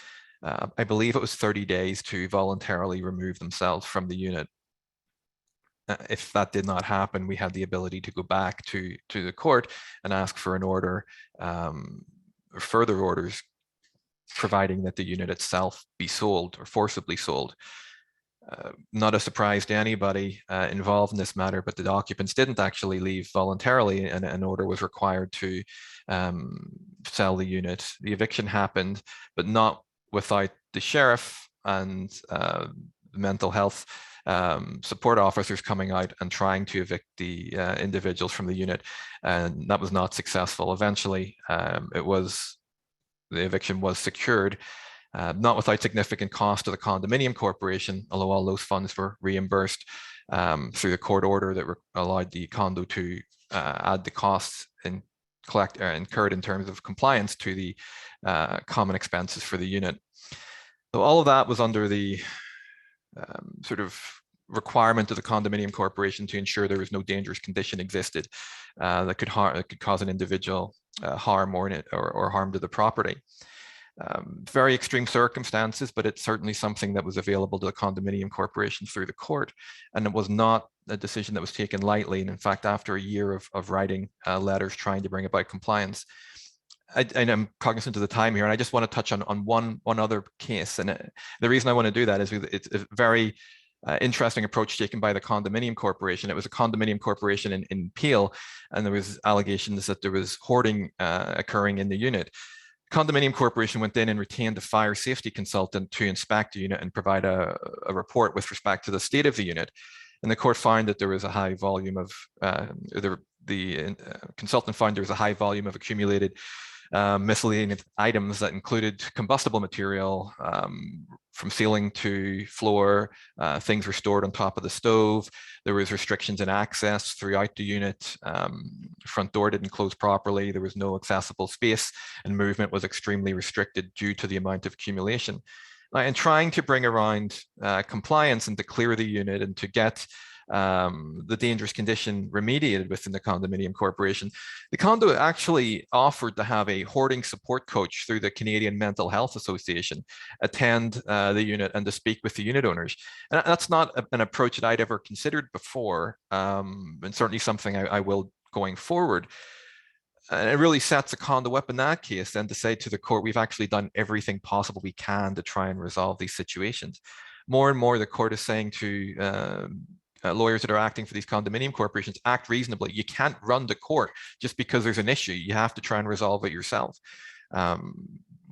I believe it was 30 days to voluntarily remove themselves from the unit. If that did not happen, we had the ability to go back to the court and ask for an order, or further orders, providing that the unit itself be sold or forcibly sold. Not a surprise to anybody involved in this matter, but the occupants didn't actually leave voluntarily, and an order was required to sell the unit. The eviction happened, but not without the sheriff and the mental health support officers coming out and trying to evict the individuals from the unit, and that was not successful. Eventually, the eviction was secured, not without significant cost to the condominium corporation, although all those funds were reimbursed through the court order that allowed the condo to add the costs and incurred in terms of compliance to the common expenses for the unit. So all of that was under the sort of requirement of the condominium corporation to ensure there was no dangerous condition existed that could cause an individual harm or harm to the property. Very extreme circumstances, but it's certainly something that was available to the condominium corporation through the court, and it was not a decision that was taken lightly. And in fact, after a year of writing letters trying to bring about compliance, and I'm cognizant of the time here, and I just want to touch on one other case. And the reason I want to do that is it's a very interesting approach taken by the condominium corporation. It was a condominium corporation in Peel, and there was allegations that there was hoarding occurring in the unit. Condominium corporation went in and retained a fire safety consultant to inspect the unit and provide a report with respect to the state of the unit. And the court found that there was a high volume of, the consultant found there was a high volume of accumulated miscellaneous items that included combustible material from ceiling to floor. Things were stored on top of the stove. There was restrictions in access throughout the unit. Front door didn't close properly. There was no accessible space, and movement was extremely restricted due to the amount of accumulation. And trying to bring around compliance and to clear the unit and to get the dangerous condition remediated within the condominium corporation, the condo actually offered to have a hoarding support coach through the Canadian Mental Health Association attend the unit and to speak with the unit owners. And that's not an approach that I'd ever considered before, and certainly something I will going forward. And it really sets a condo up in that case then to say to the court, we've actually done everything possible we can to try and resolve these situations. More and more, the court is saying to lawyers that are acting for these condominium corporations, act reasonably. You can't run to court just because there's an issue. You have to try and resolve it yourself.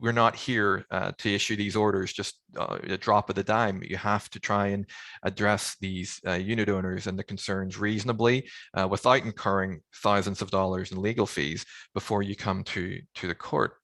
We're not here to issue these orders just a drop of the dime. You have to try and address these unit owners and the concerns reasonably without incurring thousands of dollars in legal fees before you come to the court.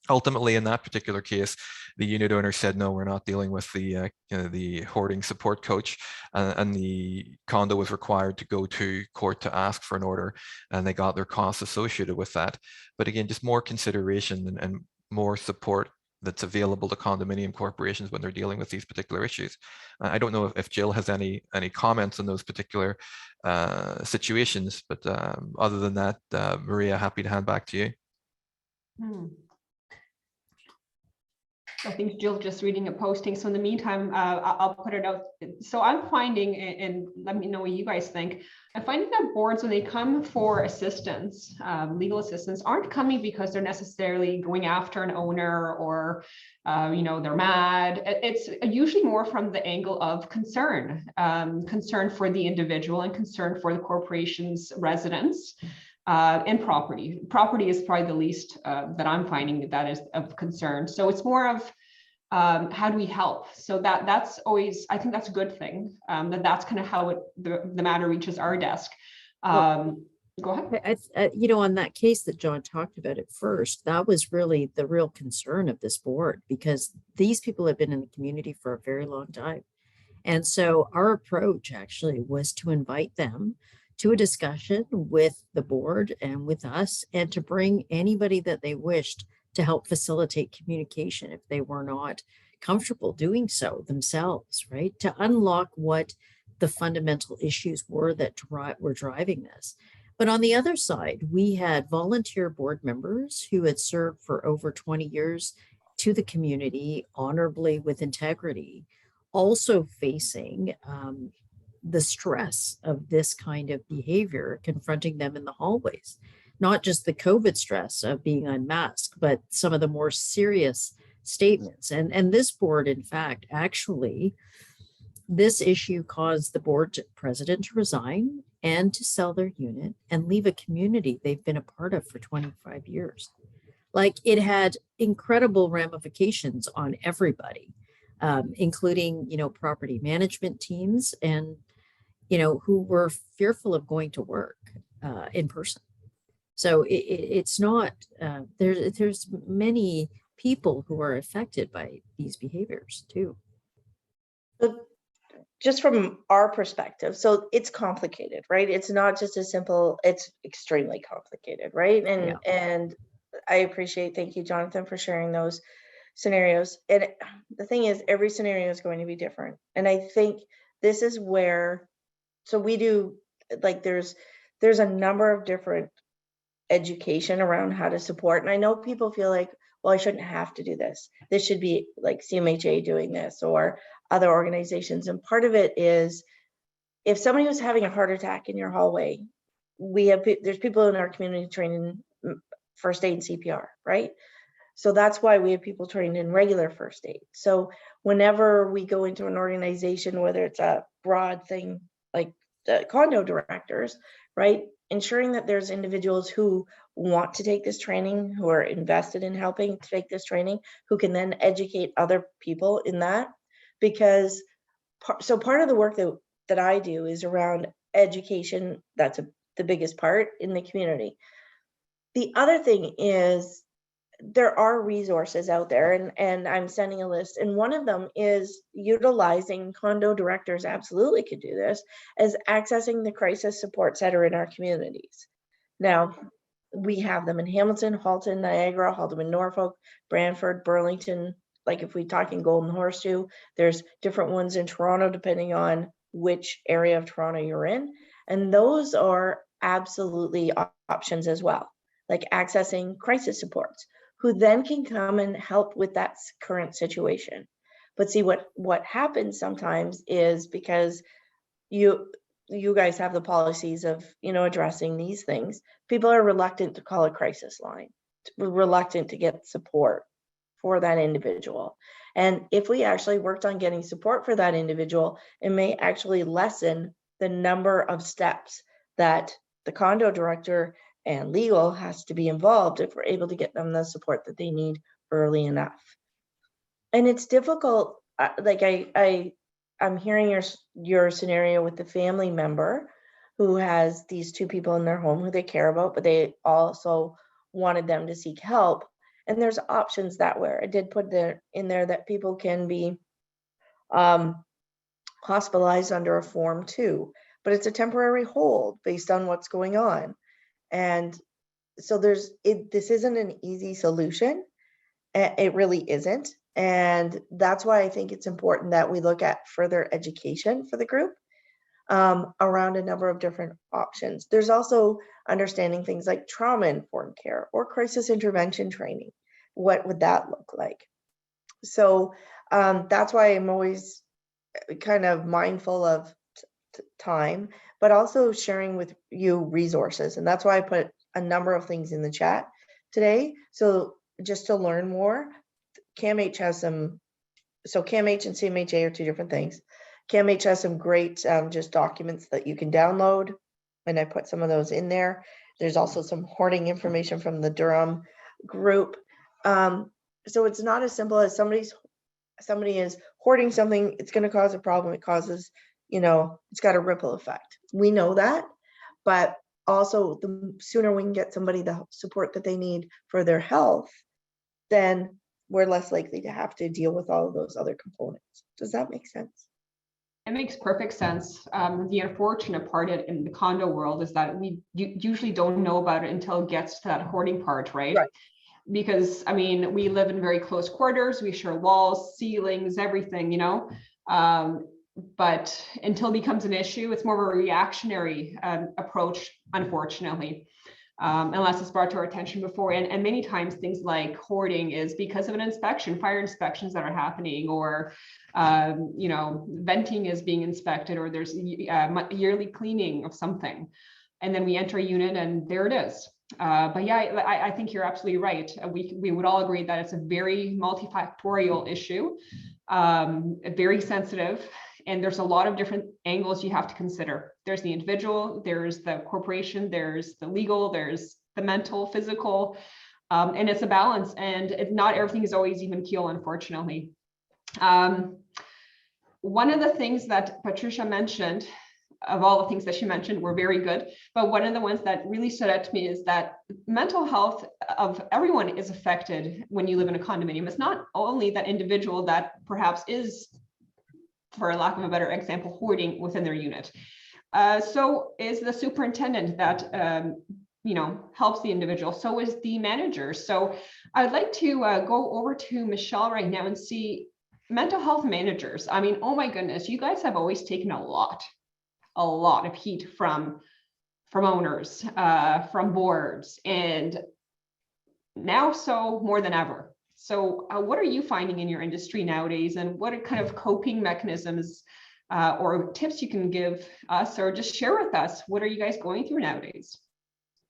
Ultimately, in that particular case, the unit owner said, no, we're not dealing with the hoarding support coach, and the condo was required to go to court to ask for an order, and they got their costs associated with that. But again, just more consideration and more support that's available to condominium corporations when they're dealing with these particular issues. I don't know if Jill has any comments on those particular situations, but other than that, Maria, happy to hand back to you. I think Jill just reading a posting. So in the meantime, I'll put it out. So I'm finding, and let me know what you guys think. I'm finding that boards, when they come for assistance, legal assistance, aren't coming because they're necessarily going after an owner or, they're mad. It's usually more from the angle of concern, concern for the individual and concern for the corporation's residents. And property. Property is probably the least that I'm finding that is of concern. So it's more of how do we help? So that's always, I think that's a good thing. That's kind of how the matter reaches our desk. Go ahead. On that case that John talked about at first, that was really the real concern of this board, because these people have been in the community for a very long time. And so our approach actually was to invite them to a discussion with the board and with us, and to bring anybody that they wished to help facilitate communication if they were not comfortable doing so themselves, right? To unlock what the fundamental issues were that were driving this. But on the other side, we had volunteer board members who had served for over 20 years to the community honorably with integrity, also facing the stress of this kind of behavior confronting them in the hallways. Not just the COVID stress of being unmasked, but some of the more serious statements. And this board, in fact, actually, this issue caused the board president to resign and to sell their unit and leave a community they've been a part of for 25 years. Like, it had incredible ramifications on everybody, including, property management teams and who were fearful of going to work in person. So it's not, there's many people who are affected by these behaviors too. But just from our perspective, so it's complicated, right? It's not just as simple, it's extremely complicated, right? And I appreciate, thank you, Jonathan, for sharing those scenarios. And the thing is, every scenario is going to be different. And I think this is where, so we do, like, there's a number of different education around how to support. And I know people feel like, well, I shouldn't have to do this. This should be like CMHA doing this or other organizations. And part of it is, if somebody was having a heart attack in your hallway, there's people in our community trained in first aid and CPR, right? So that's why we have people trained in regular first aid. So whenever we go into an organization, whether it's a broad thing like the condo directors, right, ensuring that there's individuals who want to take this training, who are invested in helping to take this training, who can then educate other people in that. Because part of the work that I do is around education. That's the biggest part in the community. The other thing is, there are resources out there, and I'm sending a list, and one of them is utilizing, condo directors absolutely could do this, as accessing the crisis support center in our communities. Now, we have them in Hamilton, Halton, Niagara, Halton, Norfolk, Brantford, Burlington. Like if we talk in Golden Horseshoe, there's different ones in Toronto, depending on which area of Toronto you're in. And those are absolutely options as well, like accessing crisis supports, who then can come and help with that current situation. But see, what happens sometimes is, because you guys have the policies of, addressing these things, people are reluctant to call a crisis line, reluctant to get support for that individual. And if we actually worked on getting support for that individual, it may actually lessen the number of steps that the condo director and legal has to be involved if we're able to get them the support that they need early enough. And it's difficult, like I'm hearing your scenario with the family member who has these two people in their home who they care about, but they also wanted them to seek help. And there's options that way. I did put in there that people can be hospitalized under a form too, but it's a temporary hold based on what's going on. And so this isn't an easy solution. It really isn't. And that's why I think it's important that we look at further education for the group around a number of different options. There's also understanding things like trauma-informed care or crisis intervention training. What would that look like? So that's why I'm always kind of mindful of time, but also sharing with you resources. And that's why I put a number of things in the chat today. So just to learn more, CAMH has some, so CAMH and CMHA are two different things. CAMH has some great just documents that you can download, and I put some of those in there. There's also some hoarding information from the Durham group. So it's not as simple as somebody is hoarding something, it's going to cause a problem. It causes, it's got a ripple effect. We know that, but also the sooner we can get somebody the support that they need for their health, then we're less likely to have to deal with all of those other components. Does that make sense? It makes perfect sense. The unfortunate part in the condo world is that we usually don't know about it until it gets to that hoarding part, right? Because I mean, we live in very close quarters, we share walls, ceilings, everything, but until it becomes an issue, it's more of a reactionary approach, unfortunately, unless it's brought to our attention before. And many times things like hoarding is because of an inspection, fire inspections that are happening, or venting is being inspected, or there's yearly cleaning of something. And then we enter a unit and there it is. But yeah, I think you're absolutely right. We would all agree that it's a very multifactorial issue, very sensitive, and there's a lot of different angles you have to consider. There's the individual, there's the corporation, there's the legal, there's the mental, physical, and it's a balance, and not everything is always even keel, unfortunately. One of the things that Patricia mentioned of all the things that she mentioned were very good. But one of the ones that really stood out to me is that mental health of everyone is affected when you live in a condominium. It's not only that individual that perhaps is, for lack of a better example, hoarding within their unit. So is the superintendent that helps the individual. So is the manager. So I'd like to go over to Michelle right now and see mental health managers. I mean, oh my goodness, you guys have always taken a lot of heat from owners, from boards, and now so more than ever. So what are you finding in your industry nowadays, and what are kind of coping mechanisms or tips you can give us, or just share with us? What are you guys going through nowadays?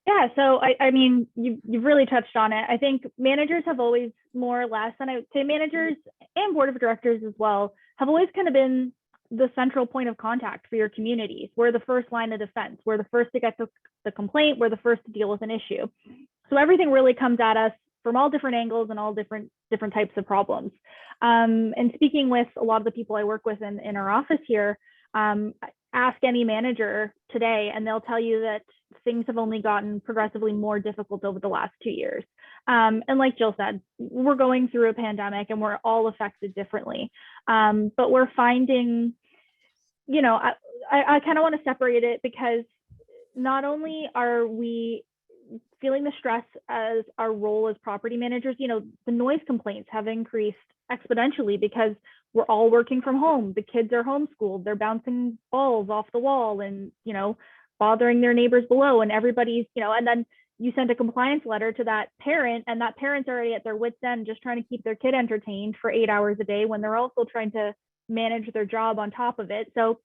Yeah, so I mean, you've really touched on it. I think managers have always, more or less, and I would say managers and board of directors as well, have always kind of been the central point of contact for your communities. We're the first line of defense. We're the first to get the complaint. We're the first to deal with an issue. So everything really comes at us from all different angles and all different types of problems. And speaking with a lot of the people I work with in our office here, ask any manager today, and they'll tell you that things have only gotten progressively more difficult over the last 2 years. And like Jill said, we're going through a pandemic and we're all affected differently. But we're finding, I kind of want to separate it, because not only are we feeling the stress as our role as property managers, the noise complaints have increased exponentially because we're all working from home. The kids are homeschooled. They're bouncing balls off the wall and, bothering their neighbors below, and everybody's, and then you send a compliance letter to that parent, and that parent's already at their wits' end just trying to keep their kid entertained for 8 hours a day when they're also trying to manage their job on top of it. So,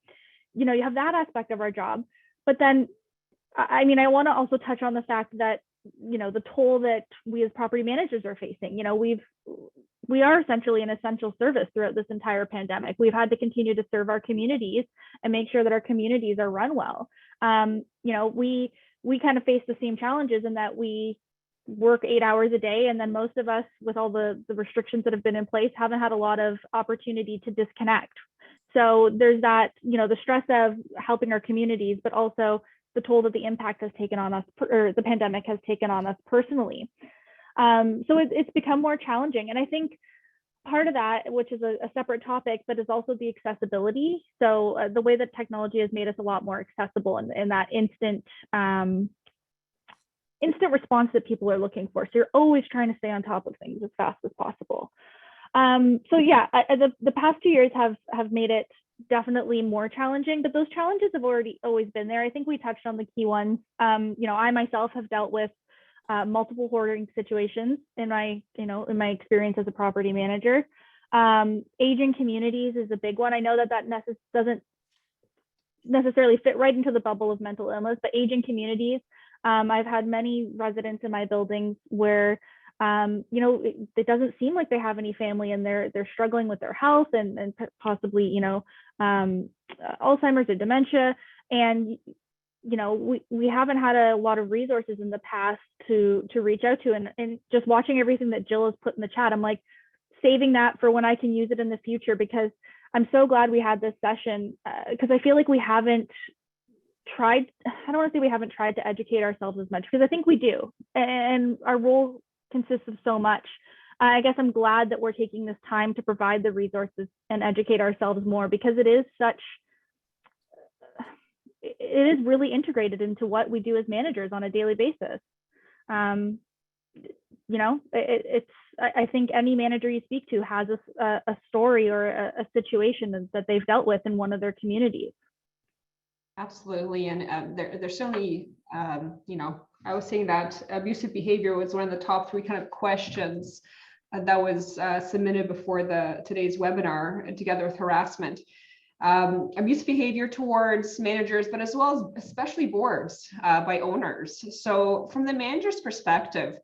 you have that aspect of our job. But then, I mean, I want to also touch on the fact that, the toll that we as property managers are facing. We are essentially an essential service throughout this entire pandemic. We've had to continue to serve our communities and make sure that our communities are run well. We kind of face the same challenges in that we work 8 hours a day, and then most of us, with all the restrictions that have been in place, haven't had a lot of opportunity to disconnect. So there's that, the stress of helping our communities, but also the toll that the impact has taken on us, or the pandemic has taken on us personally. So it's become more challenging. And I think part of that, which is a separate topic, but is also the accessibility. So the way that technology has made us a lot more accessible, and that instant response that people are looking for. So you're always trying to stay on top of things as fast as possible. So yeah, the past 2 years have made it definitely more challenging, but those challenges have always been there. I think we touched on the key ones. I myself have dealt with multiple hoarding situations in my experience as a property manager. Aging communities is a big one. I know that doesn't necessarily fit right into the bubble of mental illness, but aging communities, I've had many residents in my buildings where it doesn't seem like they have any family, and they're struggling with their health and possibly Alzheimer's or dementia, and we haven't had a lot of resources in the past to reach out to, and just watching everything that Jill has put in the chat, I'm like saving that for when I can use it in the future, because I'm so glad we had this session, because I feel like we haven't tried, I don't want to say we haven't tried to educate ourselves as much, because I think we do, and our role consists of so much. I guess I'm glad that we're taking this time to provide the resources and educate ourselves more, because it is really integrated into what we do as managers on a daily basis. I think any manager you speak to has a story or a situation that they've dealt with in one of their communities. Absolutely, and there's certainly, I was saying that abusive behavior was one of the top 3 kind of questions that was submitted before today's webinar, together with harassment. Abuse behavior towards managers, but as well as especially boards by owners. So from the manager's perspective,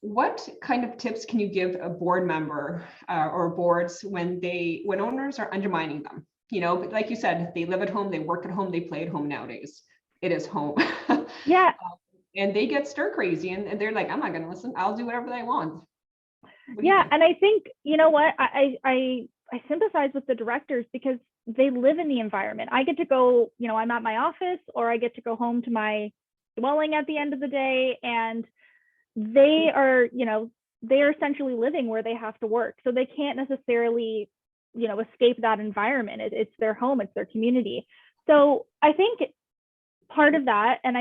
what kind of tips can you give a board member or boards when owners are undermining them? Like you said, they live at home, they work at home, they play at home nowadays. It is home. Yeah. And they get stir crazy, and they're like, I'm not going to listen. I'll do whatever they want. Yeah, and I think, I sympathize with the directors, because they live in the environment. I get to go, I'm at my office, or I get to go home to my dwelling at the end of the day, and they are, they are essentially living where they have to work. So they can't necessarily, escape that environment. It's their home, it's their community. So I think part of that, and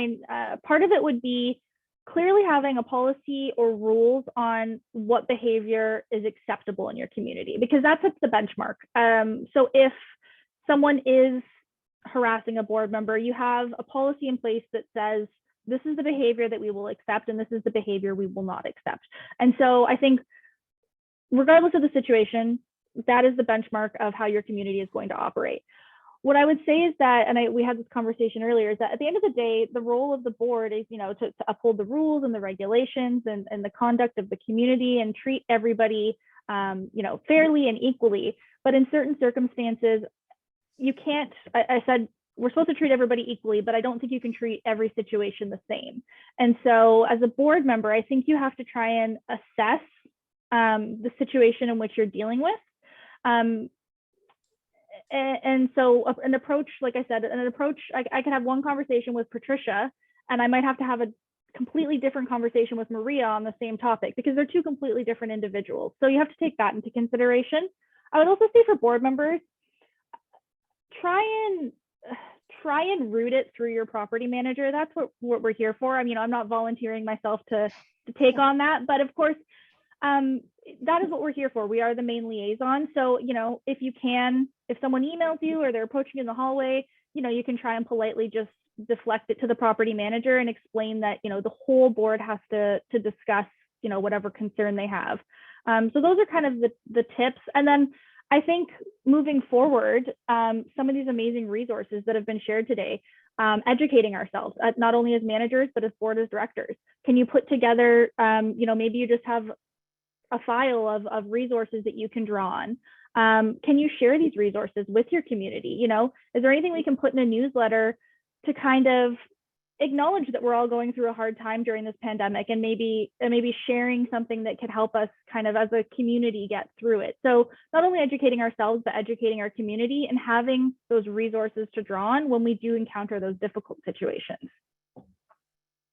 part of it would be clearly having a policy or rules on what behavior is acceptable in your community, because that sets the benchmark. So if someone is harassing a board member, you have a policy in place that says, this is the behavior that we will accept, and this is the behavior we will not accept. And so I think regardless of the situation, that is the benchmark of how your community is going to operate. What I would say is that, and we had this conversation earlier, is that at the end of the day, the role of the board is, to uphold the rules and the regulations and the conduct of the community and treat everybody, fairly and equally. But in certain circumstances, you can't, I said, we're supposed to treat everybody equally, but I don't think you can treat every situation the same. And so as a board member, I think you have to try and assess the situation in which you're dealing with. And so an approach, like I said, I could have one conversation with Patricia, and I might have to have a completely different conversation with Maria on the same topic, because they're two completely different individuals. So you have to take that into consideration. I would also say for board members, try and root it through your property manager. That's what we're here for. I mean, I'm not volunteering myself to take on that, but of course, that is what we're here for. We are the main liaison. So, if someone emails you or they're approaching you in the hallway, you can try and politely just deflect it to the property manager and explain that, the whole board has to discuss, whatever concern they have. So those are kind of the tips. And then I think moving forward, some of these amazing resources that have been shared today, educating ourselves, not only as managers, but as board, as directors. Can you put together, maybe you just have a file of resources that you can draw on. Can you share these resources with your community? Is there anything we can put in a newsletter to kind of acknowledge that we're all going through a hard time during this pandemic, and maybe sharing something that could help us kind of as a community get through it? So not only educating ourselves, but educating our community and having those resources to draw on when we do encounter those difficult situations.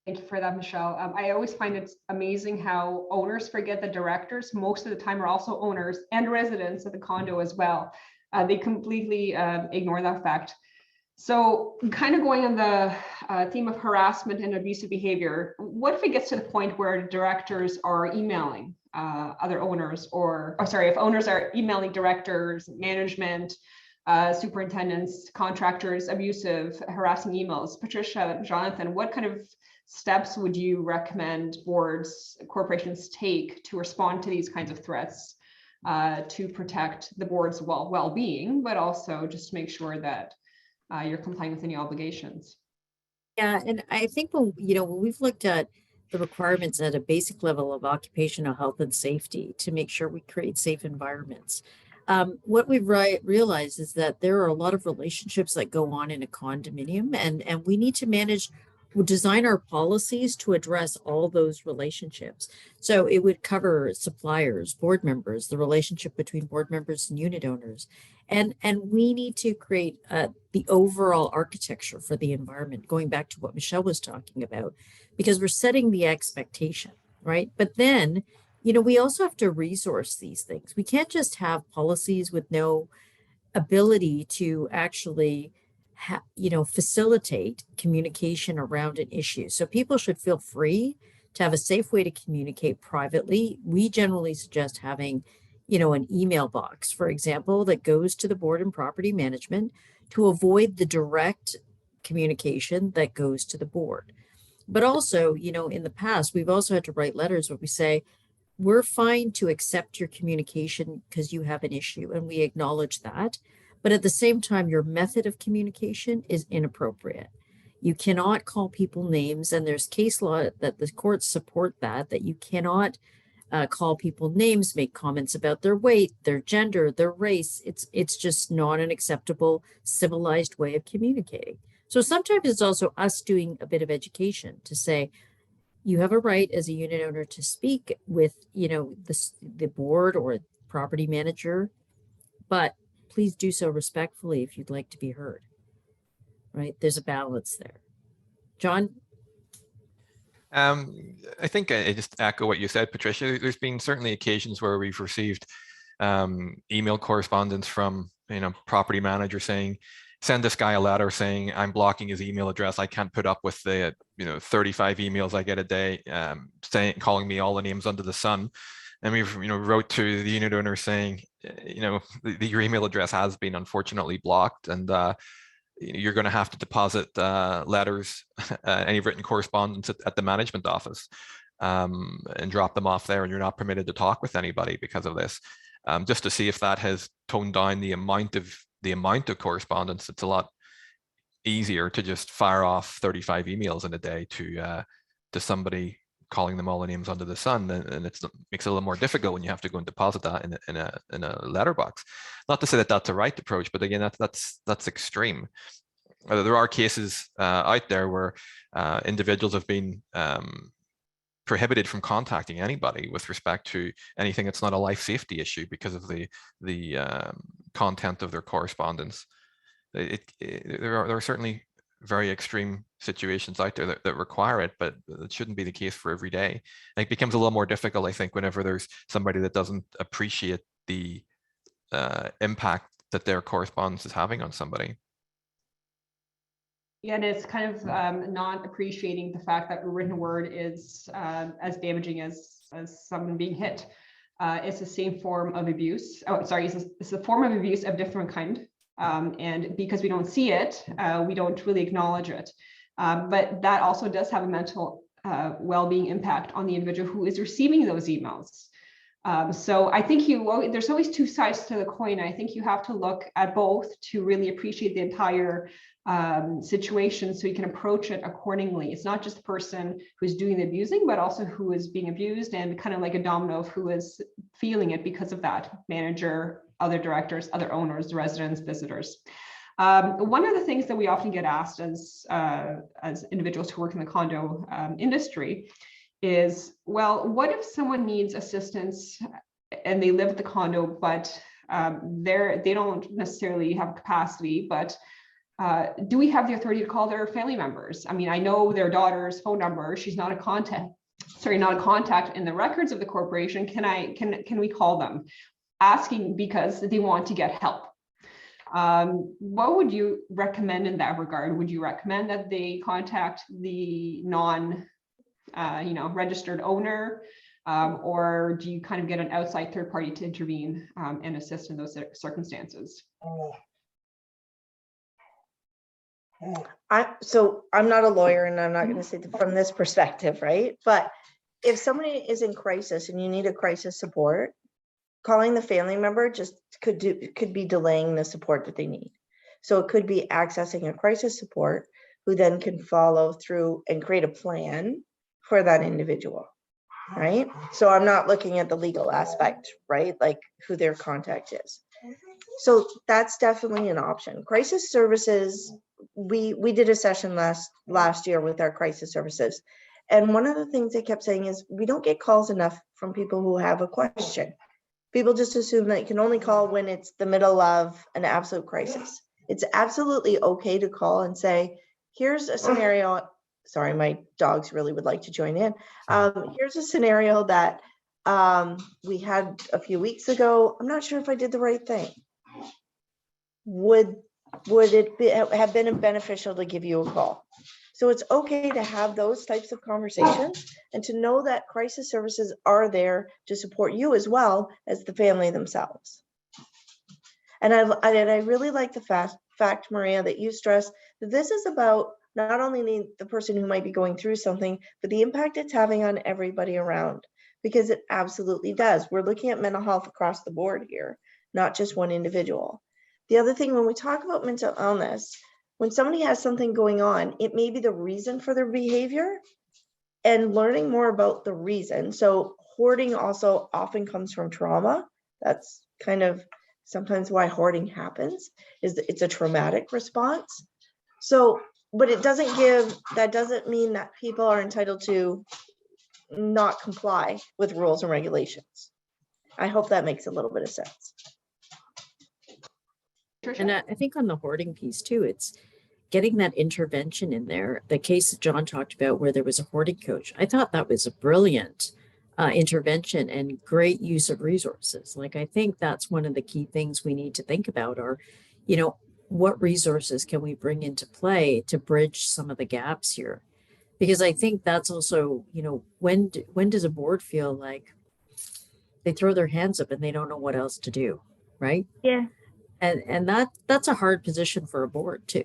Thank you for that, Michelle. I always find it's amazing how owners forget that directors most of the time are also owners and residents of the condo as well. They completely ignore that fact. So kind of going on the theme of harassment and abusive behavior, what if it gets to the point where directors are emailing other owners, if owners are emailing directors, management, superintendents, contractors, abusive, harassing emails? Patricia, Jonathan, what kind of steps would you recommend boards, corporations take to respond to these kinds of threats to protect the board's well-being, but also just to make sure that you're complying with any obligations? Yeah, and I think when we've looked at the requirements at a basic level of occupational health and safety to make sure we create safe environments, what we've realized is that there are a lot of relationships that go on in a condominium, and we need to design our policies to address all those relationships. So it would cover suppliers, board members, the relationship between board members and unit owners. And we need to create the overall architecture for the environment, going back to what Michelle was talking about, because we're setting the expectation, right? But then, we also have to resource these things. We can't just have policies with no ability to actually facilitate communication around an issue. So people should feel free to have a safe way to communicate privately. We generally suggest having, an email box, for example, that goes to the board and property management to avoid the direct communication that goes to the board. But also, in the past, we've also had to write letters where we say, we're fine to accept your communication because you have an issue, and we acknowledge that. But at the same time, your method of communication is inappropriate. You cannot call people names, and there's case law that the courts support that you cannot call people names, make comments about their weight, their gender, their race. It's just not an acceptable, civilized way of communicating. So sometimes it's also us doing a bit of education to say, you have a right as a unit owner to speak with, the board or property manager, but please do so respectfully if you'd like to be heard. Right? There's a balance there. John? I think I just echo what you said, Patricia. There's been certainly occasions where we've received email correspondence from, you know, property manager saying, send this guy a letter saying I'm blocking his email address. I can't put up with the, you know, 35 emails I get a day, calling me all the names under the sun. And we've, you know, wrote to the unit owner saying, you know, your email address has been unfortunately blocked, and you're going to have to deposit letters, any written correspondence at the management office, and drop them off there, and you're not permitted to talk with anybody because of this. Just to see if that has toned down the amount of correspondence. It's a lot easier to just fire off 35 emails in a day to somebody calling them all the names under the sun, and it makes it a little more difficult when you have to go and deposit that in a letterbox. Not to say that that's a right approach, but again, that's extreme. There are cases out there where individuals have been prohibited from contacting anybody with respect to anything that's not a life safety issue because of the content of their correspondence. There are certainly very extreme situations out there that require it, but it shouldn't be the case for every day. And it becomes a little more difficult, I think, whenever there's somebody that doesn't appreciate the impact that their correspondence is having on somebody. Yeah, and it's kind of not appreciating the fact that written word is as damaging as someone being hit. It's the same form of abuse. Oh, sorry, it's a form of abuse of different kind. And because we don't see it, we don't really acknowledge it. But that also does have a mental well-being impact on the individual who is receiving those emails. So I think there's always two sides to the coin. I think you have to look at both to really appreciate the entire situation so you can approach it accordingly. It's not just the person who's doing the abusing, but also who is being abused, and kind of like a domino of who is feeling it because of that: manager, other directors, other owners, residents, visitors. One of the things that we often get asked as individuals who work in the condo industry is, well, what if someone needs assistance and they live at the condo, but they don't necessarily have capacity, but do we have the authority to call their family members? I mean, I know their daughter's phone number. She's not a contact in the records of the corporation. Can we call them? Asking because they want to get help. What would you recommend in that regard? Would you recommend that they contact the registered owner, or do you kind of get an outside third party to intervene and assist in those circumstances? I'm not a lawyer, and I'm not going to say from this perspective, right? But if somebody is in crisis and you need a crisis support, calling the family member just could be delaying the support that they need. So it could be accessing a crisis support who then can follow through and create a plan for that individual, right? So I'm not looking at the legal aspect, right? Like who their contact is. So that's definitely an option. Crisis services, we did a session last year with our crisis services. And one of the things they kept saying is we don't get calls enough from people who have a question. People just assume that you can only call when it's the middle of an absolute crisis. It's absolutely okay to call and say, here's a scenario. Sorry, my dogs really would like to join in. Here's a scenario that we had a few weeks ago. I'm not sure if I did the right thing. Would it have been beneficial to give you a call? So it's okay to have those types of conversations and to know that crisis services are there to support you as well as the family themselves. And I really like the fact, Maria, that you stress that this is about not only the person who might be going through something, but the impact it's having on everybody around, because it absolutely does. We're looking at mental health across the board here, not just one individual. The other thing, when we talk about mental illness, when somebody has something going on, it may be the reason for their behavior, and learning more about the reason. So hoarding also often comes from trauma. That's kind of sometimes why hoarding happens, is that it's a traumatic response. So, but that doesn't mean that people are entitled to not comply with rules and regulations. I hope that makes a little bit of sense. And I think on the hoarding piece too, it's getting that intervention in there. The case that John talked about where there was a hoarding coach, I thought that was a brilliant intervention and great use of resources. Like, I think that's one of the key things we need to think about are, you know, what resources can we bring into play to bridge some of the gaps here? Because I think that's also, you know, when does a board feel like they throw their hands up and they don't know what else to do, right? Yeah. And that's a hard position for a board too.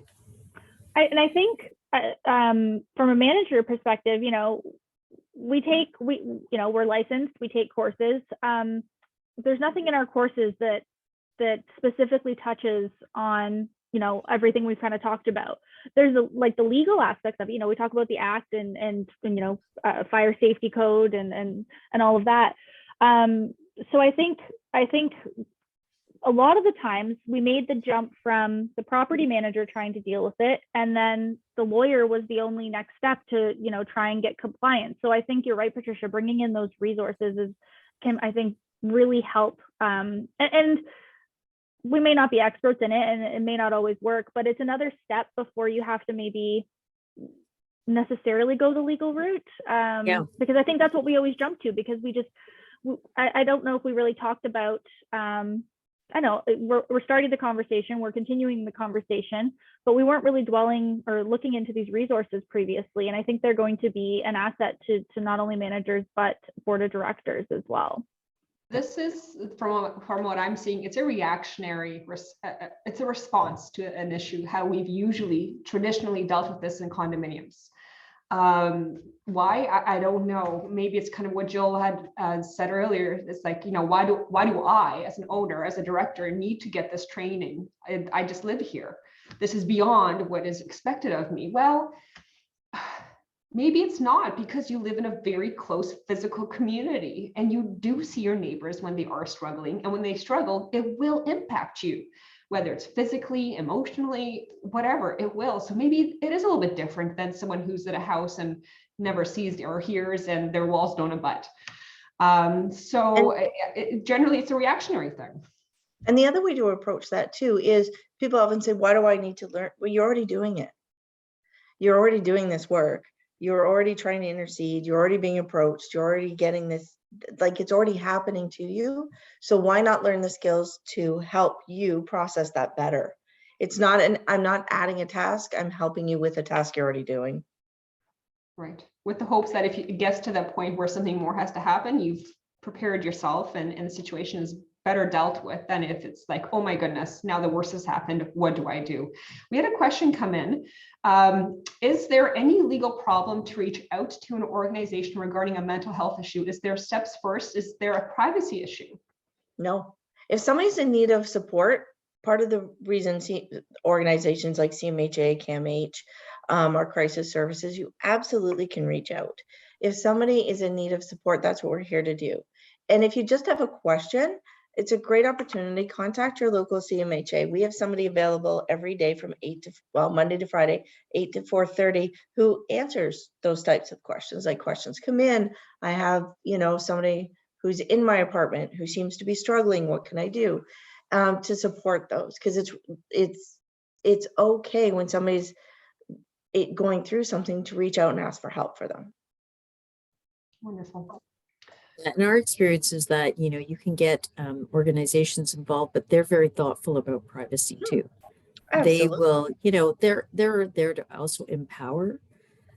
I think from a manager perspective, you know, we're licensed, we take courses. There's nothing in our courses that specifically touches on, you know, everything we've kind of talked about. There's like the legal aspects of it, you know, we talk about the act and you know, fire safety code and all of that. So I think a lot of the times we made the jump from the property manager trying to deal with it, and then the lawyer was the only next step to, you know, try and get compliance. So I think you're right, Patricia, bringing in those resources can, I think, really help. And we may not be experts in it and it may not always work, but it's another step before you have to maybe necessarily go the legal route. Because I think that's what we always jump to, because I don't know if we really talked about, I know we're starting the conversation, we're continuing the conversation, but we weren't really dwelling or looking into these resources previously. And I think they're going to be an asset to not only managers, but board of directors as well. This is, from what I'm seeing, it's a reactionary, it's a response to an issue, how we've traditionally dealt with this in condominiums. Why? I don't know. Maybe it's kind of what Jill had said earlier. It's like, you know, why do I, as an owner, as a director, need to get this training? I just live here. This is beyond what is expected of me. Well, maybe it's not, because you live in a very close physical community and you do see your neighbors when they are struggling, and when they struggle, it will impact you, whether it's physically, emotionally, whatever, it will. So maybe it is a little bit different than someone who's at a house and never sees or hears and their walls don't abut. Generally it's a reactionary thing. And the other way to approach that too is, people often say, why do I need to learn? Well, you're already doing it. You're already doing this work. You're already trying to intercede. You're already being approached. You're already getting this, like, it's already happening to you. So why not learn the skills to help you process that better? It's not I'm not adding a task. I'm helping you with a task you're already doing. Right. With the hopes that if it gets to that point where something more has to happen, you've prepared yourself and the situation is better dealt with than if it's like, oh my goodness, now the worst has happened. What do I do? We had a question come in. Is there any legal problem to reach out to an organization regarding a mental health issue? Is there steps first? Is there a privacy issue? No. If somebody's in need of support, part of the reason organizations like CMHA, CAMH, or crisis services, you absolutely can reach out. If somebody is in need of support, that's what we're here to do. And if you just have a question, it's a great opportunity. Contact your local CMHA. We have somebody available every day from Monday to Friday, 8 to 4:30, who answers those types of questions. Like, questions come in, I have, you know, somebody who's in my apartment who seems to be struggling. What can I do to support those? Because it's okay when somebody's going through something to reach out and ask for help for them. Wonderful. And our experience is that, you know, you can get organizations involved, but they're very thoughtful about privacy too. Absolutely. They will, you know, they're there to also empower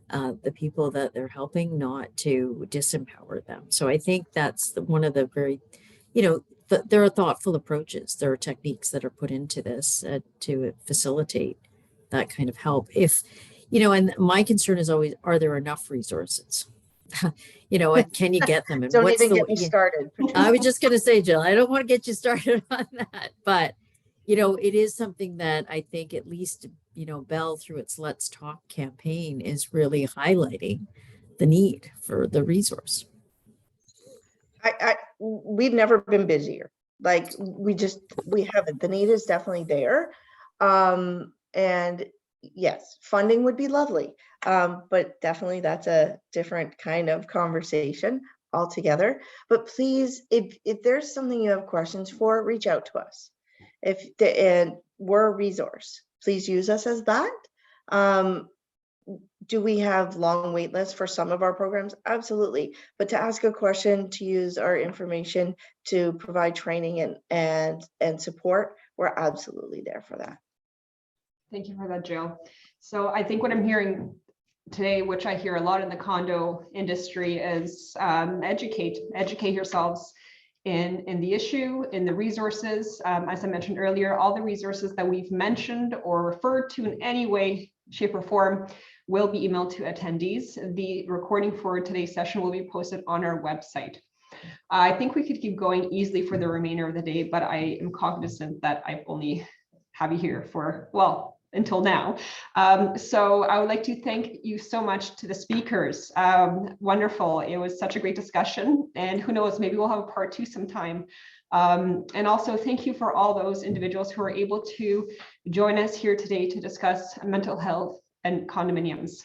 the people that they're helping, not to disempower them. So I think that's one of the very, you know, there are thoughtful approaches. There are techniques that are put into this to facilitate that kind of help. If, you know, and my concern is always, are there enough resources? You know, and can you get them? And Don't even get me started. I was just going to say, Jill, I don't want to get you started on that, but, you know, it is something that I think at least, you know, Bell through its Let's Talk campaign is really highlighting the need for the resource. We've never been busier. Like, we haven't. The need is definitely there. And yes, funding would be lovely. But definitely that's a different kind of conversation altogether. But please, if there's something you have questions for, reach out to us. And we're a resource. Please use us as that. Do we have long wait lists for some of our programs? Absolutely. But to ask a question, to use our information to provide training and support, we're absolutely there for that. Thank you for that, Jill. So I think what I'm hearing today, which I hear a lot in the condo industry, is educate yourselves in the issue, in the resources. As I mentioned earlier, all the resources that we've mentioned or referred to in any way, shape, or form will be emailed to attendees. The recording for today's session will be posted on our website. I think we could keep going easily for the remainder of the day, but I am cognizant that I've only have you here for, well, until now. So I would like to thank you so much to the speakers. Wonderful. It was such a great discussion, and who knows, maybe we'll have a part 2 sometime. And also thank you for all those individuals who are able to join us here today to discuss mental health and condominiums.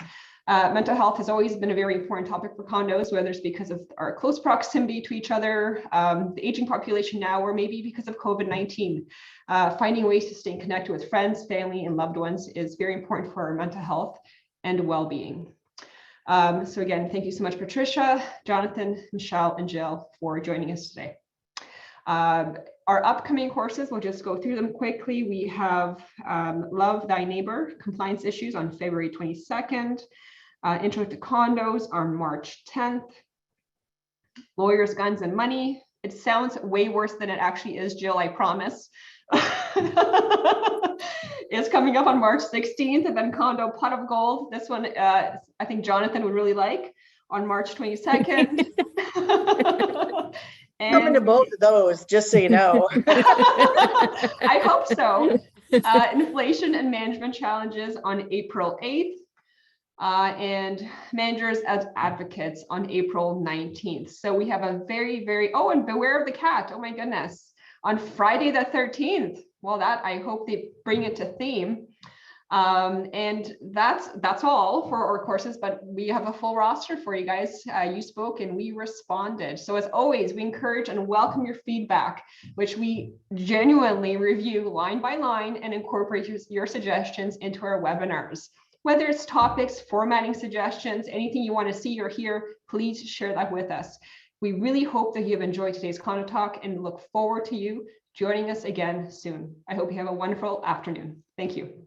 Mental health has always been a very important topic for condos, whether it's because of our close proximity to each other, the aging population now, or maybe because of COVID-19. Finding ways to stay connected with friends, family, and loved ones is very important for our mental health and well-being. So again, thank you so much, Patricia, Jonathan, Michelle, and Jill for joining us today. Our upcoming courses, we'll just go through them quickly. We have Love Thy Neighbor, Compliance Issues on February 22nd. Intro to Condos on March 10th. Lawyers, Guns, and Money. It sounds way worse than it actually is, Jill, I promise. It's coming up on March 16th, and then Condo Pot of Gold. This one, I think Jonathan would really like, on March 22nd. Coming to both of those, just so you know. I hope so. Inflation and Management Challenges on April 8th. And Managers as Advocates on April 19th. So we have a very, very, oh, and Beware of the Cat. Oh my goodness. On Friday the 13th. Well, that, I hope they bring it to theme. And that's all for our courses, but we have a full roster for you guys. You spoke and we responded. So as always, we encourage and welcome your feedback, which we genuinely review line by line and incorporate your suggestions into our webinars. Whether it's topics, formatting suggestions, anything you want to see or hear, please share that with us. We really hope that you've enjoyed today's Condo Talk and look forward to you joining us again soon. I hope you have a wonderful afternoon. Thank you.